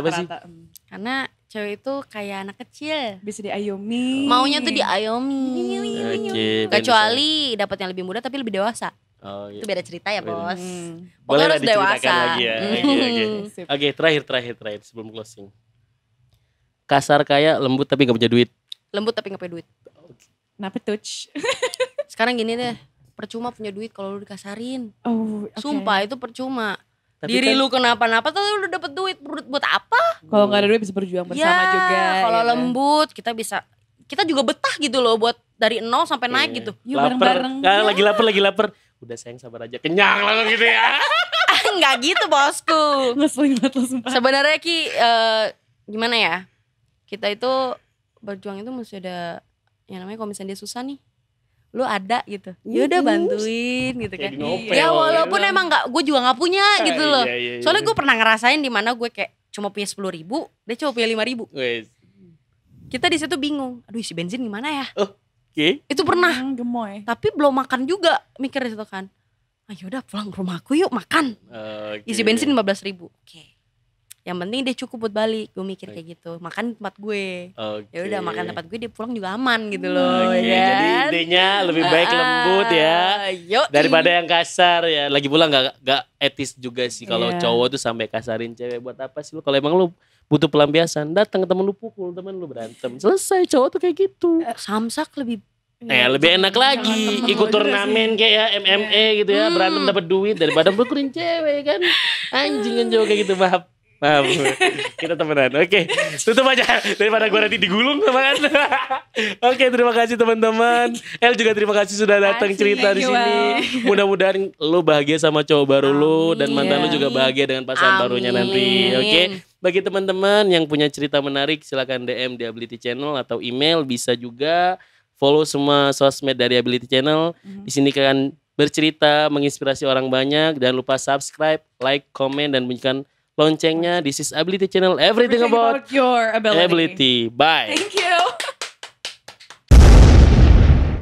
Karena cewek itu kayak anak kecil. Bisa diayomi. Maunya tuh diayomi. Kecuali dapat yang lebih muda tapi lebih dewasa. Itu beda cerita ya bos. Pokoknya harus dewasa. Lagi ya. Oke, terakhir sebelum closing. Kasar kaya, lembut tapi gak punya duit. Lembut tapi gak punya duit. Kenapa touch? Sekarang gini deh. Percuma punya duit kalau lu dikasarin. Sumpah itu percuma. Tapi diri kan, lu kenapa-napa tuh lu dapet duit buat apa? Kalau nggak ada duit bisa berjuang bersama juga. Kalau gitu. lembut kita juga betah gitu loh buat dari 0 sampai naik gitu. Yuk bareng-bareng. Lagi lapar. Udah sayang sabar aja. Kenyang langsung gitu ya. Enggak gitu bosku. Ngeselin banget lo sumpah. Sebenarnya gimana ya? Kita itu berjuang itu mesti ada yang namanya kalau misalnya dia susah nih. Lu ada gitu, ya udah bantuin gitu kan. Ya walaupun emang gue juga nggak punya gitu loh. Soalnya gue pernah ngerasain di mana gue kayak cuma punya 10.000, dia cuma punya 5.000. Kita di situ bingung, aduh isi bensin gimana ya? Itu pernah. Gemoy. Tapi belum makan juga mikir di situ kan. Ayo udah pulang ke rumahku yuk makan. Isi bensin 15.000. Yang penting dia cukup buat balik. Gue mikir kayak gitu. Makan tempat gue. Ya udah makan tempat gue, dia pulang juga aman gitu loh. Jadi idenya lebih baik lembut ya. Daripada yang kasar ya. Lagi pula gak etis juga sih kalau cowok tuh sampai kasarin cewek. Buat apa sih lu? Kalau emang lu butuh pelampiasan, datang ke temen lu pukul, temen lu berantem. Selesai, cowok tuh kayak gitu. Samsak lebih lebih enak lagi ikut turnamen kayak ya MMA gitu ya, berantem dapat duit daripada pukulin cewek kan. Anjing kan cowok kayak gitu, maaf. Maaf, kita temenan. Oke, tutup aja daripada gue nanti digulung sama kan. Oke, terima kasih teman-teman. El juga terima kasih sudah datang cerita di sini. Mudah-mudahan lu bahagia sama cowok baru lu dan mantan lu juga bahagia dengan pasangan barunya nanti. Oke. Bagi teman-teman yang punya cerita menarik silakan DM di Ability Channel atau email, bisa juga follow semua sosmed dari Ability Channel. Di sini kalian bercerita, menginspirasi orang banyak. Dan lupa subscribe, like, komen, dan bunyikan loncengnya. This is Ability Channel, everything about your ability. Bye. Thank you.